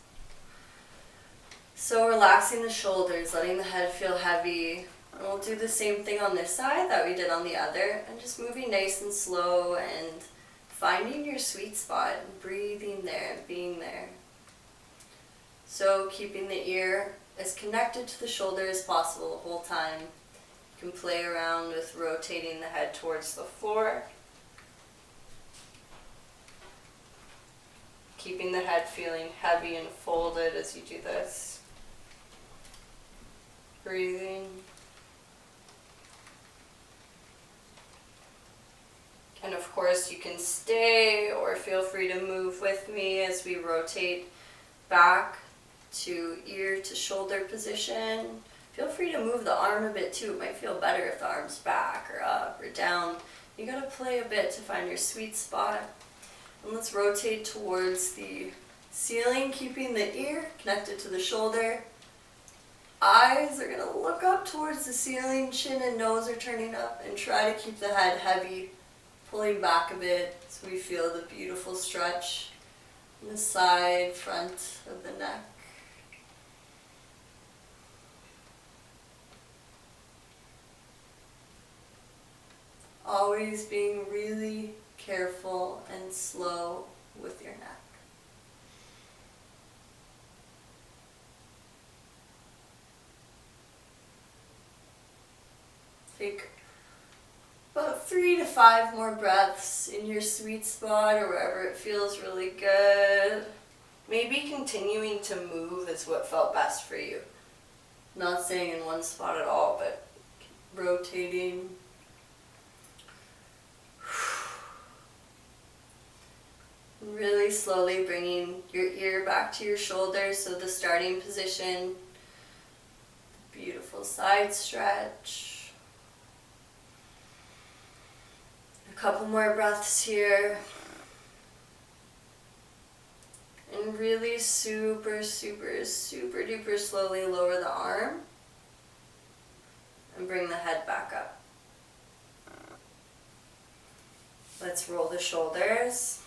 So relaxing the shoulders, letting the head feel heavy. And we'll do the same thing on this side that we did on the other, and just moving nice and slow and finding your sweet spot, and breathing there, and being there. So keeping the ear as connected to the shoulder as possible the whole time. You can play around with rotating the head towards the floor. Keeping the head feeling heavy and folded as you do this. Breathing. And of course you can stay or feel free to move with me as we rotate back to ear to shoulder position. Feel free to move the arm a bit too. It might feel better if the arm's back or up or down. You gotta play a bit to find your sweet spot. And let's rotate towards the ceiling, keeping the ear connected to the shoulder. Eyes are gonna look up towards the ceiling, chin and nose are turning up, and try to keep the head heavy, pulling back a bit so we feel the beautiful stretch in the side, front of the neck. Always being really careful and slow with your neck. Take about 3 to 5 more breaths in your sweet spot or wherever it feels really good. Maybe continuing to move is what felt best for you. Not staying in one spot at all, but rotating. Really slowly bringing your ear back to your shoulder, so the starting position. Beautiful side stretch. A couple more breaths here. And really super, super, super duper slowly lower the arm and bring the head back up. Let's roll the shoulders.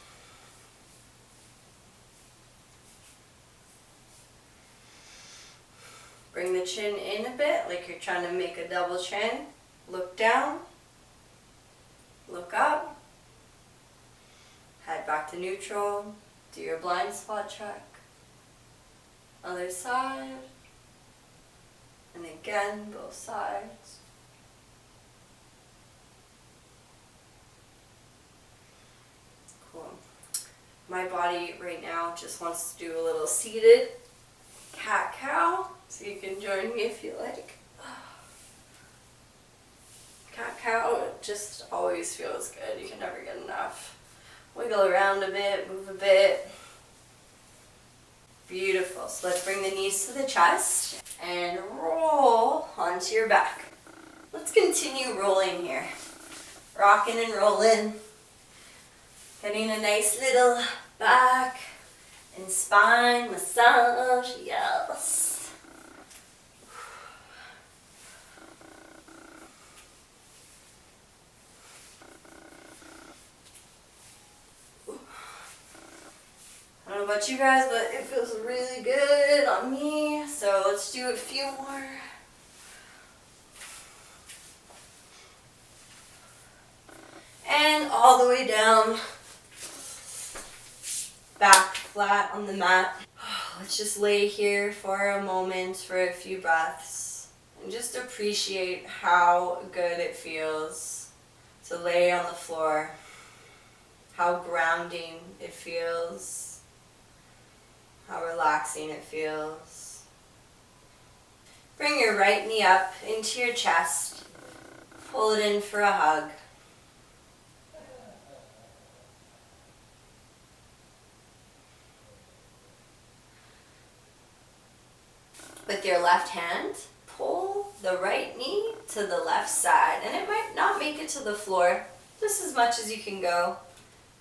Bring the chin in a bit, like you're trying to make a double chin. Look down, look up, head back to neutral, do your blind spot check. Other side, and again, both sides. Cool. My body right now just wants to do a little seated cat-cow, so you can join me if you like. Cat-cow just always feels good. You can never get enough. Wiggle around a bit, move a bit. Beautiful. So let's bring the knees to the chest and roll onto your back. Let's continue rolling here. Rocking and rolling. Getting a nice little back and spine massage. Yes. I don't know about you guys, but it feels really good on me. So let's do a few more. And all the way down. Back flat on the mat. Let's just lay here for a moment for a few breaths. And just appreciate how good it feels to lay on the floor. How grounding it feels. How relaxing it feels. Bring your right knee up into your chest. Pull it in for a hug. With your left hand, pull the right knee to the left side. And it might not make it to the floor, just as much as you can go.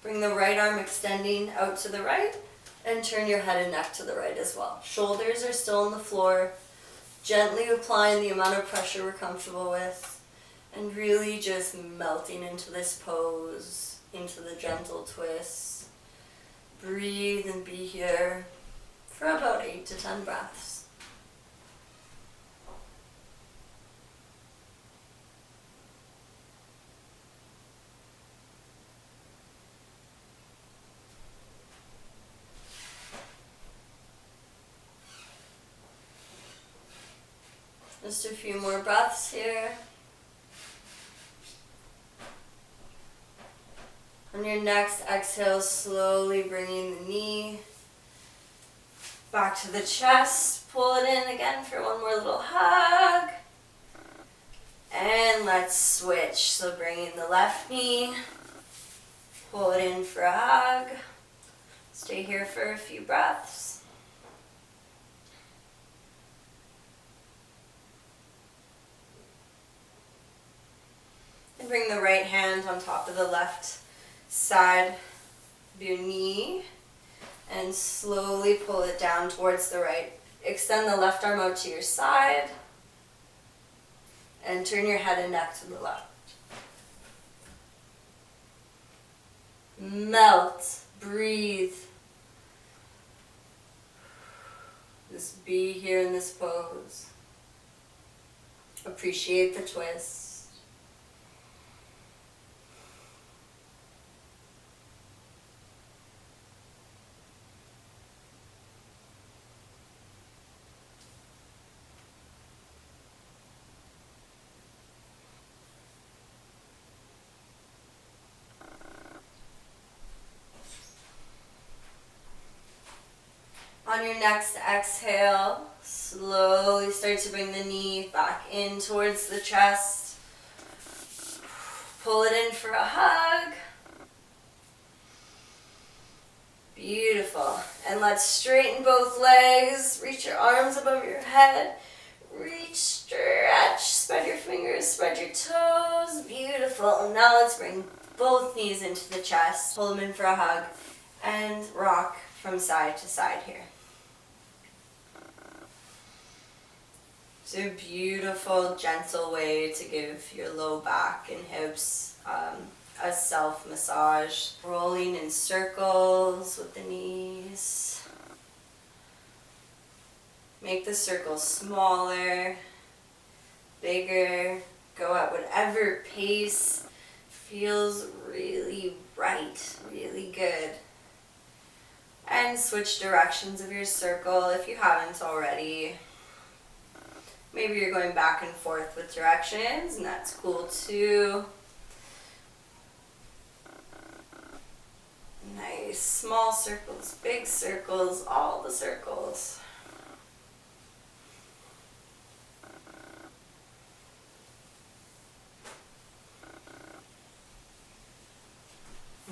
Bring the right arm extending out to the right. And turn your head and neck to the right as well. Shoulders are still on the floor. Gently applying the amount of pressure we're comfortable with. And really just melting into this pose, into the gentle twist. Breathe and be here for about 8 to 10 breaths. Just a few more breaths here. On your next exhale, slowly bringing the knee back to the chest. Pull it in again for one more little hug. And let's switch. So bringing the left knee. Pull it in for a hug. Stay here for a few breaths. And bring the right hand on top of the left side of your knee and slowly pull it down towards the right. Extend the left arm out to your side and turn your head and neck to the left. Melt, breathe. Just be here in this pose. Appreciate the twist. On your next exhale, slowly start to bring the knee back in towards the chest. Pull it in for a hug. Beautiful. And let's straighten both legs. Reach your arms above your head. Reach, stretch, spread your fingers, spread your toes. Beautiful. Now let's bring both knees into the chest. Pull them in for a hug and rock from side to side here. It's a beautiful, gentle way to give your low back and hips a self-massage. Rolling in circles with the knees. Make the circles smaller, bigger. Go at whatever pace feels really right, really good. And switch directions of your circle if you haven't already. Maybe you're going back and forth with directions, and that's cool too. Nice. Really small circles, big circles, all the circles.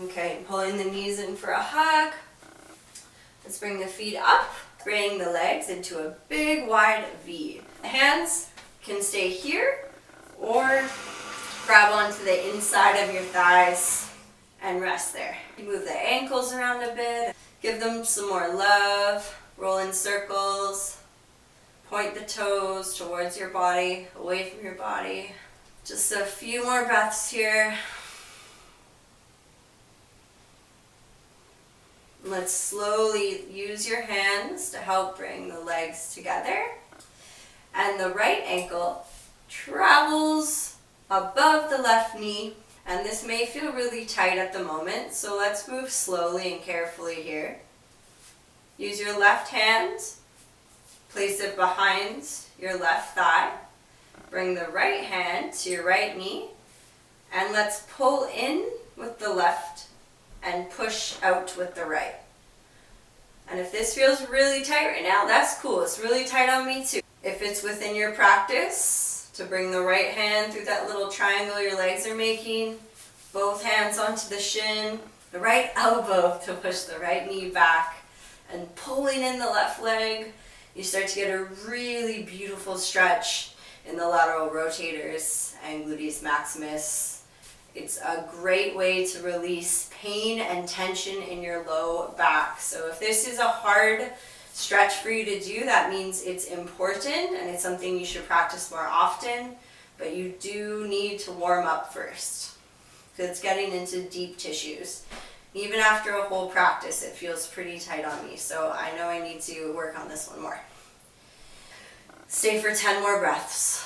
Okay, pulling the knees in for a hug. Let's bring the feet up, bring the legs into a big wide V. The hands can stay here or grab onto the inside of your thighs and rest there. Move the ankles around a bit, give them some more love, roll in circles, point the toes towards your body, away from your body. Just a few more breaths here. Let's slowly use your hands to help bring the legs together. And the right ankle travels above the left knee. And this may feel really tight at the moment, so let's move slowly and carefully here. Use your left hand, place it behind your left thigh. Bring the right hand to your right knee. And let's pull in with the left and push out with the right. And if this feels really tight right now, that's cool. It's really tight on me too. If it's within your practice to bring the right hand through that little triangle your legs are making, both hands onto the shin, the right elbow to push the right knee back, and pulling in the left leg, you start to get a really beautiful stretch in the lateral rotators and gluteus maximus. It's a great way to release pain and tension in your low back. So if this is a hard stretch for you to do, that means it's important and it's something you should practice more often, but you do need to warm up first because it's getting into deep tissues. Even after a whole practice, it feels pretty tight on me, so I know I need to work on this one more. Stay for 10 more breaths.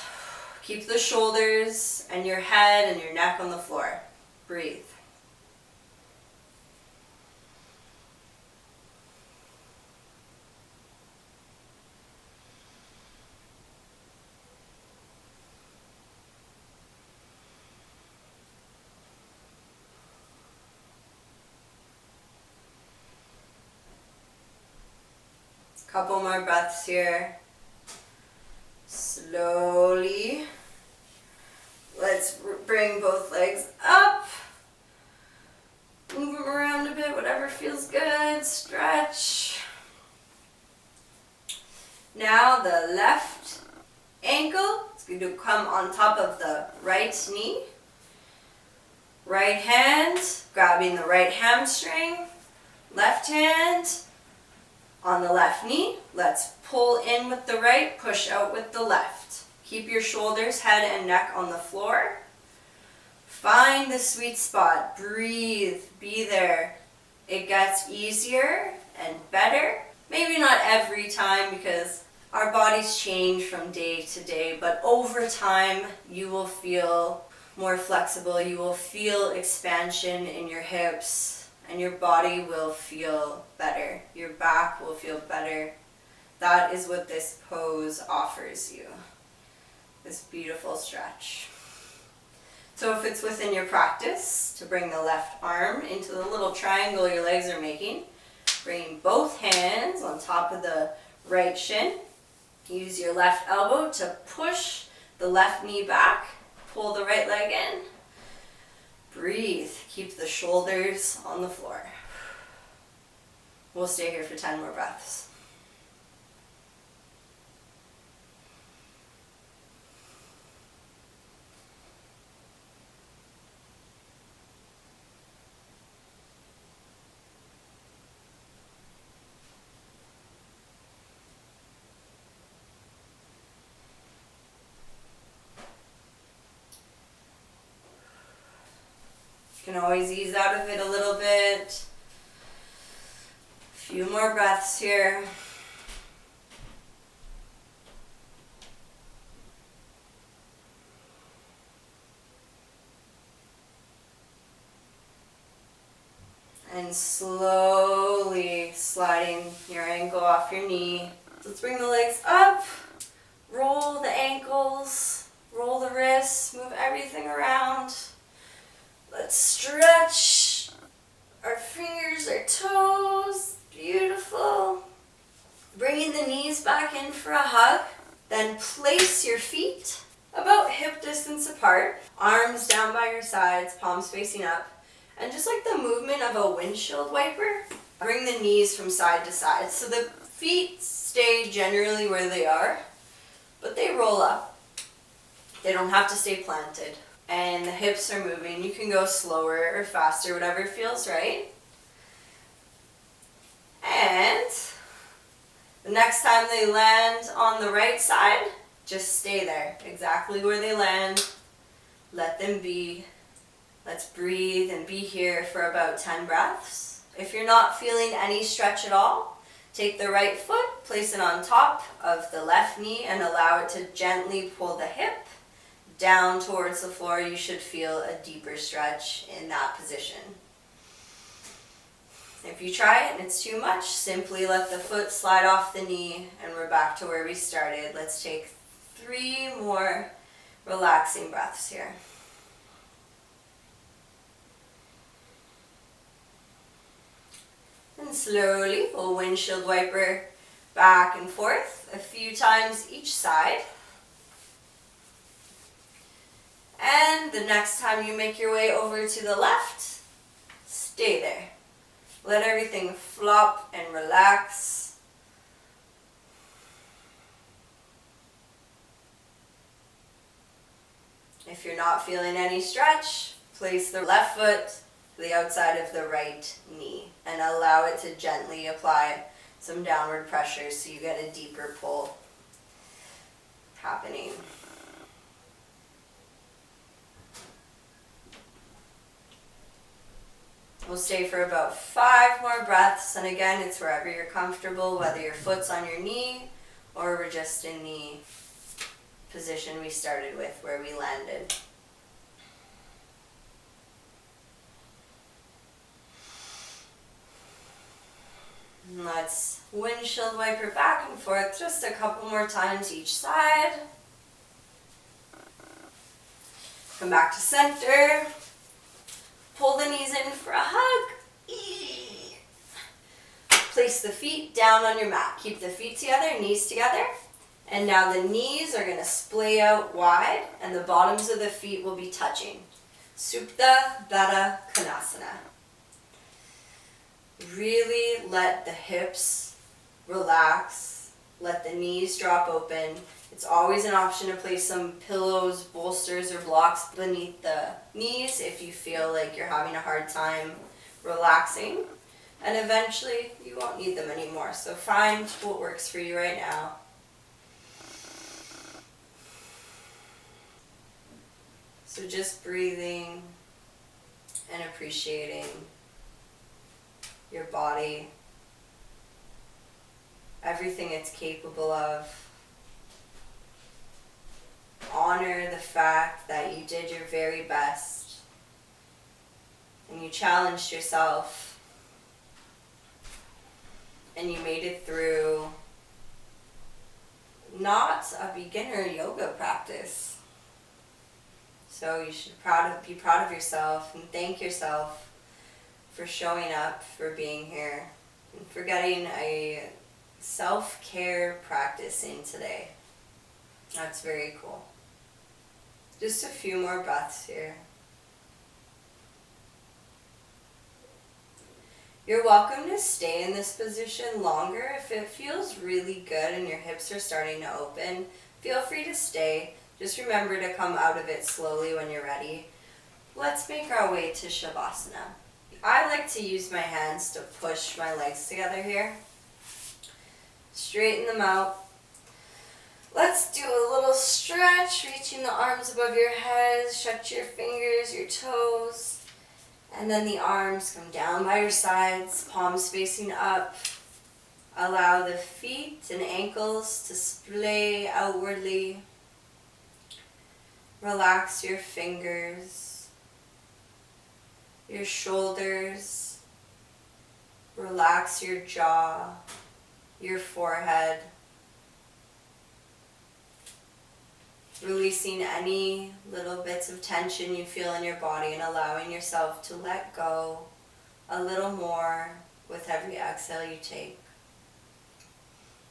Keep the shoulders and your head and your neck on the floor. Breathe. Couple more breaths here. Slowly. Let's bring both legs up. Move them around a bit, whatever feels good. Stretch. Now the left ankle is going to come on top of the right knee. Right hand grabbing the right hamstring. Left hand on the left knee. Let's pull in with the right, push out with the left. Keep your shoulders, head, and neck on the floor. Find the sweet spot. Breathe. Be there. It gets easier and better. Maybe not every time because our bodies change from day to day, but over time you will feel more flexible. You will feel expansion in your hips and your body will feel better. Your back will feel better. That is what this pose offers you. This beautiful stretch. So if it's within your practice to bring the left arm into the little triangle your legs are making, bringing both hands on top of the right shin. Use your left elbow to push the left knee back. Pull the right leg in. Breathe. Keep the shoulders on the floor. We'll stay here for 10 more breaths. You can always ease out of it a little bit. A few more breaths here. And slowly sliding your ankle off your knee. Let's bring the legs up, roll the ankles, roll the wrists, move everything around. Let's stretch our fingers, our toes. Beautiful. Bringing the knees back in for a hug. Then place your feet about hip distance apart. Arms down by your sides, palms facing up. And just like the movement of a windshield wiper, bring the knees from side to side. So the feet stay generally where they are, but they roll up. They don't have to stay planted. And the hips are moving. You can go slower or faster, whatever feels right. And the next time they land on the right side, just stay there, exactly where they land. Let them be. Let's breathe and be here for about 10 breaths. If you're not feeling any stretch at all, take the right foot, place it on top of the left knee, and allow it to gently pull the hip down towards the floor. You should feel a deeper stretch in that position. If you try it and it's too much, simply let the foot slide off the knee and we're back to where we started. Let's take 3 more relaxing breaths here. And slowly, we'll windshield wiper back and forth a few times each side. And the next time you make your way over to the left, stay there. Let everything flop and relax. If you're not feeling any stretch, place the left foot to the outside of the right knee and allow it to gently apply some downward pressure so you get a deeper pull happening. We'll stay for about 5 more breaths, and again, it's wherever you're comfortable, whether your foot's on your knee or we're just in the position we started with, where we landed. And let's windshield wiper back and forth just a couple more times each side. Come back to center. Pull the knees in for a hug. Place the feet down on your mat. Keep the feet together, knees together. And now the knees are going to splay out wide and the bottoms of the feet will be touching. Supta Baddha Konasana. Really let the hips relax. Let the knees drop open. It's always an option to place some pillows, bolsters, or blocks beneath the knees if you feel like you're having a hard time relaxing. And eventually, you won't need them anymore. So find what works for you right now. So just breathing and appreciating your body, everything it's capable of. Honor the fact that you did your very best and you challenged yourself and you made it through not a beginner yoga practice. So you should be proud of yourself and thank yourself for showing up, for being here, and for getting a self-care practice in today. That's very cool. Just a few more breaths here. You're welcome to stay in this position longer. If it feels really good and your hips are starting to open, feel free to stay. Just remember to come out of it slowly when you're ready. Let's make our way to Shavasana. I like to use my hands to push my legs together here. Straighten them out. Let's do a little stretch, reaching the arms above your head, shut your fingers, your toes, and then the arms come down by your sides, palms facing up. Allow the feet and ankles to splay outwardly. Relax your fingers, your shoulders, relax your jaw, your forehead. Releasing any little bits of tension you feel in your body and allowing yourself to let go a little more with every exhale you take.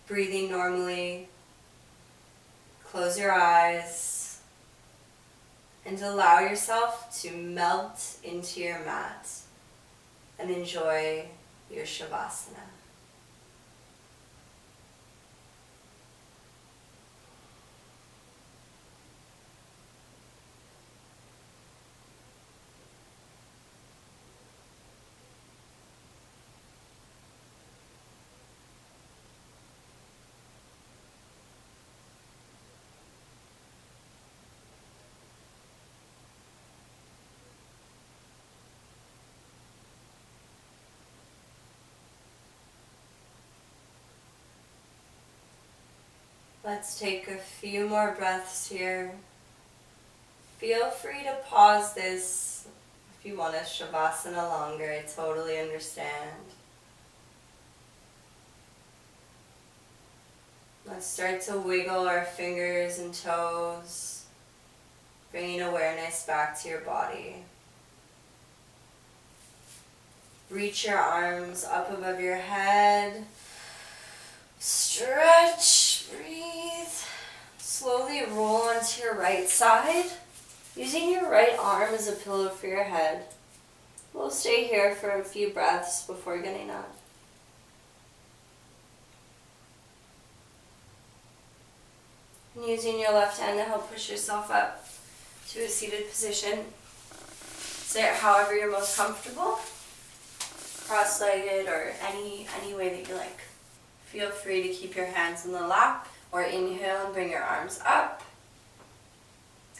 Breathing normally, close your eyes, and allow yourself to melt into your mat and enjoy your Shavasana. Let's take a few more breaths here. Feel free to pause this if you want a Shavasana longer. I totally understand. Let's start to wiggle our fingers and toes, bringing awareness back to your body. Reach your arms up above your head. Stretch, breathe. Slowly roll onto your right side, using your right arm as a pillow for your head. We'll stay here for a few breaths before getting up. And using your left hand to help push yourself up to a seated position. Sit however you're most comfortable, cross-legged or any way that you like. Feel free to keep your hands in the lap or inhale and bring your arms up.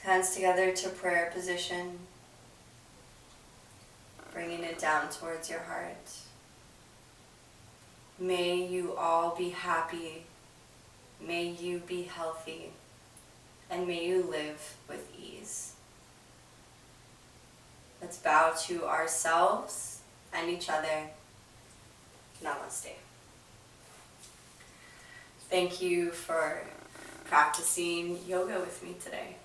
Hands together to prayer position. Bringing it down towards your heart. May you all be happy. May you be healthy. And may you live with ease. Let's bow to ourselves and each other. Namaste. Thank you for practicing yoga with me today.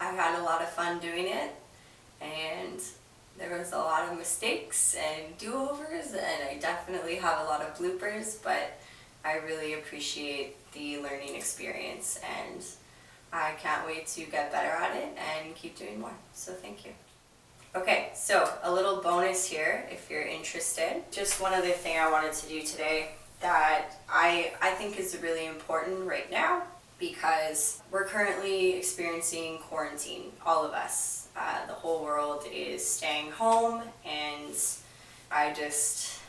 I had a lot of fun doing it, and there was a lot of mistakes and do-overs, and I definitely have a lot of bloopers, but I really appreciate the learning experience, and I can't wait to get better at it and keep doing more. So thank you. Okay, so a little bonus here if you're interested. Just one other thing I wanted to do today that I think is really important right now, because we're currently experiencing quarantine, all of us. The whole world is staying home, and I just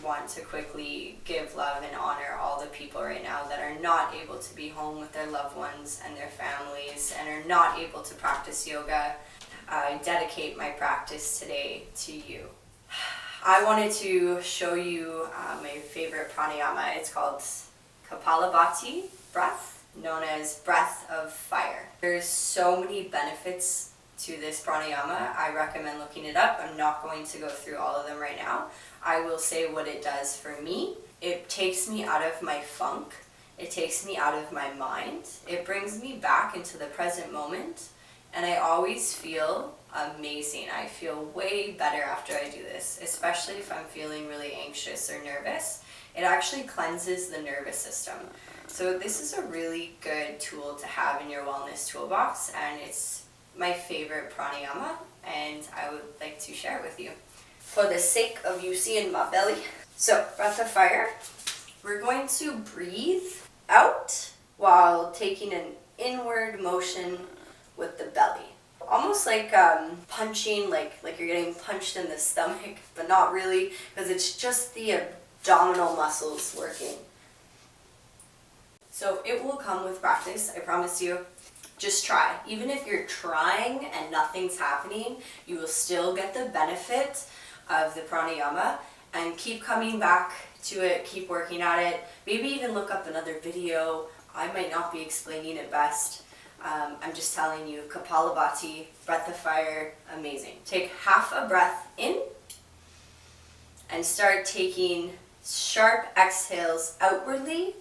want to quickly give love and honor all the people right now that are not able to be home with their loved ones and their families and are not able to practice yoga. I dedicate my practice today to you. I wanted to show you my favorite pranayama. It's called Kapalabhati breath, known as breath of fire. There's so many benefits to this pranayama. I recommend looking it up. I'm not going to go through all of them right now. I will say what it does for me. It takes me out of my funk. It takes me out of my mind. It brings me back into the present moment. And I always feel amazing. I feel way better after I do this, especially if I'm feeling really anxious or nervous. It actually cleanses the nervous system. So this is a really good tool to have in your wellness toolbox, and it's my favorite pranayama, and I would like to share it with you for the sake of you seeing my belly. So, breath of fire. We're going to breathe out while taking an inward motion with the belly. Almost like punching, like you're getting punched in the stomach, but not really, because it's just the abdominal muscles working. So it will come with practice, I promise you. Just try. Even if you're trying and nothing's happening, you will still get the benefit of the pranayama, and keep coming back to it, keep working at it. Maybe even look up another video. I might not be explaining it best. I'm just telling you, Kapalabhati, breath of fire, amazing. Take half a breath in and start taking sharp exhales outwardly.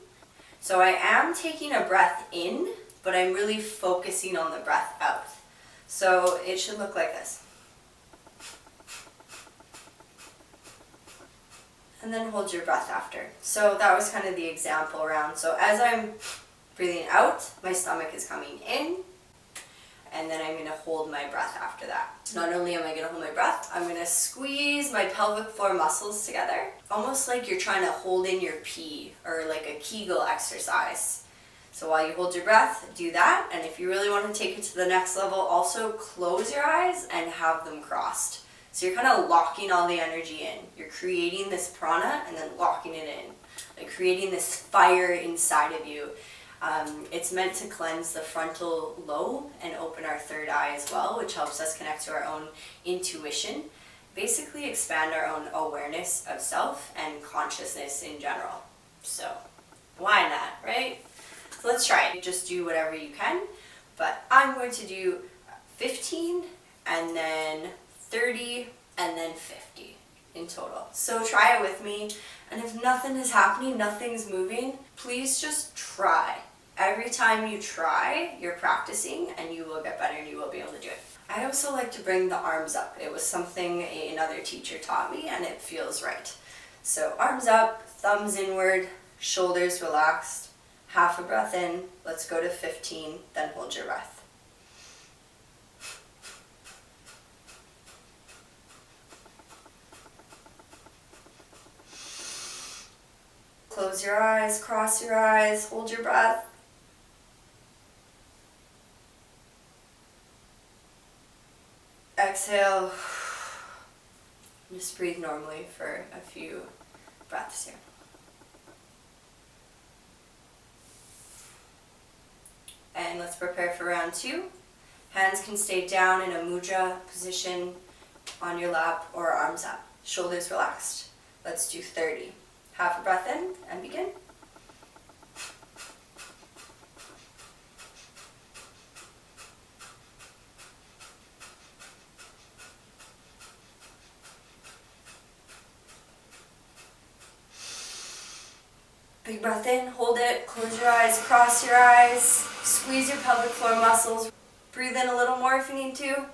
So I am taking a breath in, but I'm really focusing on the breath out. So it should look like this. and then hold your breath after. So that was kind of the example round. So as I'm breathing out, my stomach is coming in, and then I'm going to hold my breath after that. Not only am I going to hold my breath, I'm going to squeeze my pelvic floor muscles together, almost like you're trying to hold in your pee, or like a Kegel exercise. So while you hold your breath, do that, and if you really want to take it to the next level, also close your eyes and have them crossed. So you're kind of locking all the energy in. You're creating this prana and then locking it in, like creating this fire inside of you. It's meant to cleanse the frontal lobe and open our third eye as well, which helps us connect to our own intuition, basically expand our own awareness of self and consciousness in general. So why not, right? So let's try it. Just do whatever you can, but I'm going to do 15 and then 30 and then 50 in total. So try it with me, and if nothing is happening, nothing's moving, please just try. Every time you try, you're practicing, and you will get better and you will be able to do it. I also like to bring the arms up. It was something another teacher taught me, and it feels right. So arms up, thumbs inward, shoulders relaxed, half a breath in. Let's go to 15, then hold your breath. Close your eyes, cross your eyes, hold your breath. Exhale. Just breathe normally for a few breaths here. And let's prepare for round 2. Hands can stay down in a mudra position on your lap or arms up. Shoulders relaxed. Let's do 30. Half a breath in and begin. Big breath in, hold it, close your eyes, cross your eyes, squeeze your pelvic floor muscles. Breathe in a little more if you need to.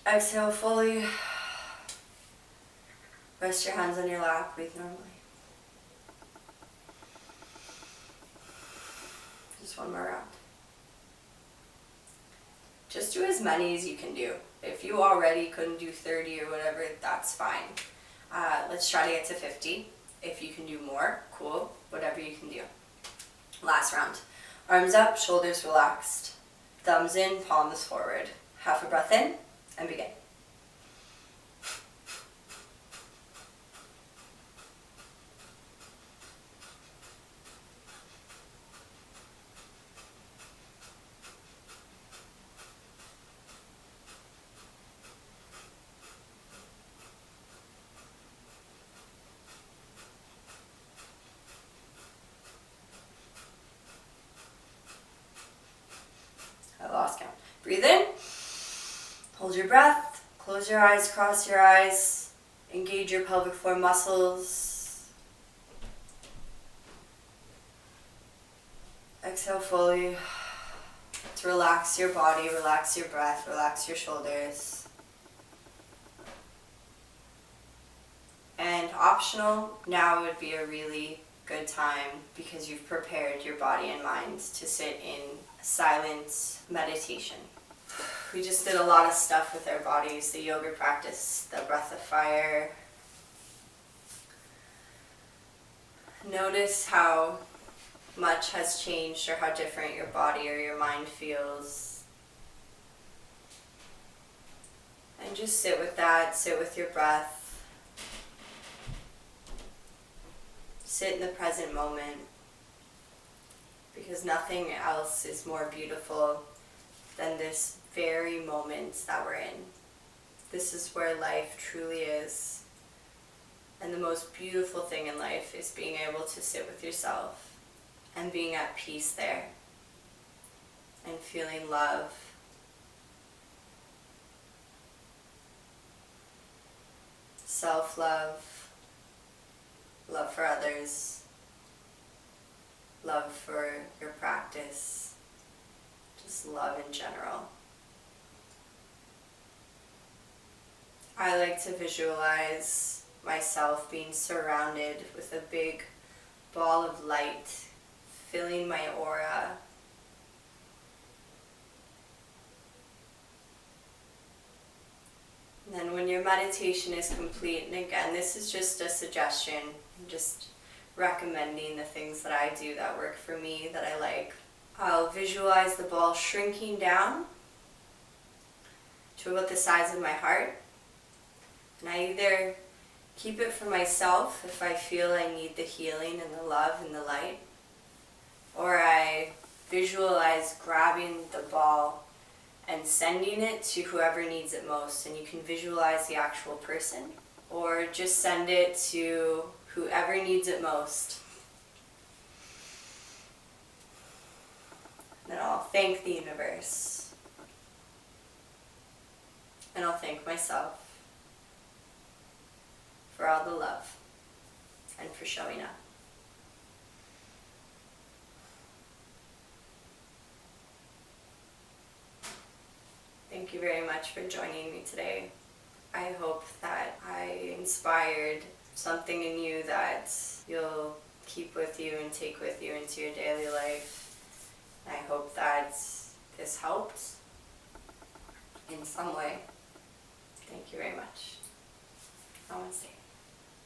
Exhale fully. Rest your hands on your lap, breathe normally. Just one more round. Just do as many as you can do. If you already couldn't do 30 or whatever, that's fine. Let's try to get to 50. If you can do more, cool, whatever you can do. Last round. Arms up, shoulders relaxed. Thumbs in, palms forward. Half a breath in, and begin. I lost count. Breathe in. Hold your breath. Close your eyes, cross your eyes. Engage your pelvic floor muscles. Exhale fully. To relax your body, relax your breath, relax your shoulders. And optional, now would be a really good time because you've prepared your body and mind to sit in silent meditation. We just did a lot of stuff with our bodies, the yoga practice, the breath of fire. Notice how much has changed or how different your body or your mind feels. And just sit with that, sit with your breath. Sit in the present moment, because nothing else is more beautiful than this very moment that we're in. This is where life truly is. And the most beautiful thing in life is being able to sit with yourself and being at peace there and feeling love. Self-love, love for others, love for your practice, just love in general. I like to visualize myself being surrounded with a big ball of light filling my aura. And then when your meditation is complete, and again, this is just a suggestion, I'm just recommending the things that I do that work for me, that I like. I'll visualize the ball shrinking down to about the size of my heart. And I either keep it for myself if I feel I need the healing and the love and the light, or I visualize grabbing the ball and sending it to whoever needs it most. And you can visualize the actual person, or just send it to whoever needs it most. And then I'll thank the universe. And I'll thank myself for all the love and for showing up. Thank you very much for joining me today. I hope that I inspired something in you that you'll keep with you and take with you into your daily life. I hope that this helped in some way. Thank you very much.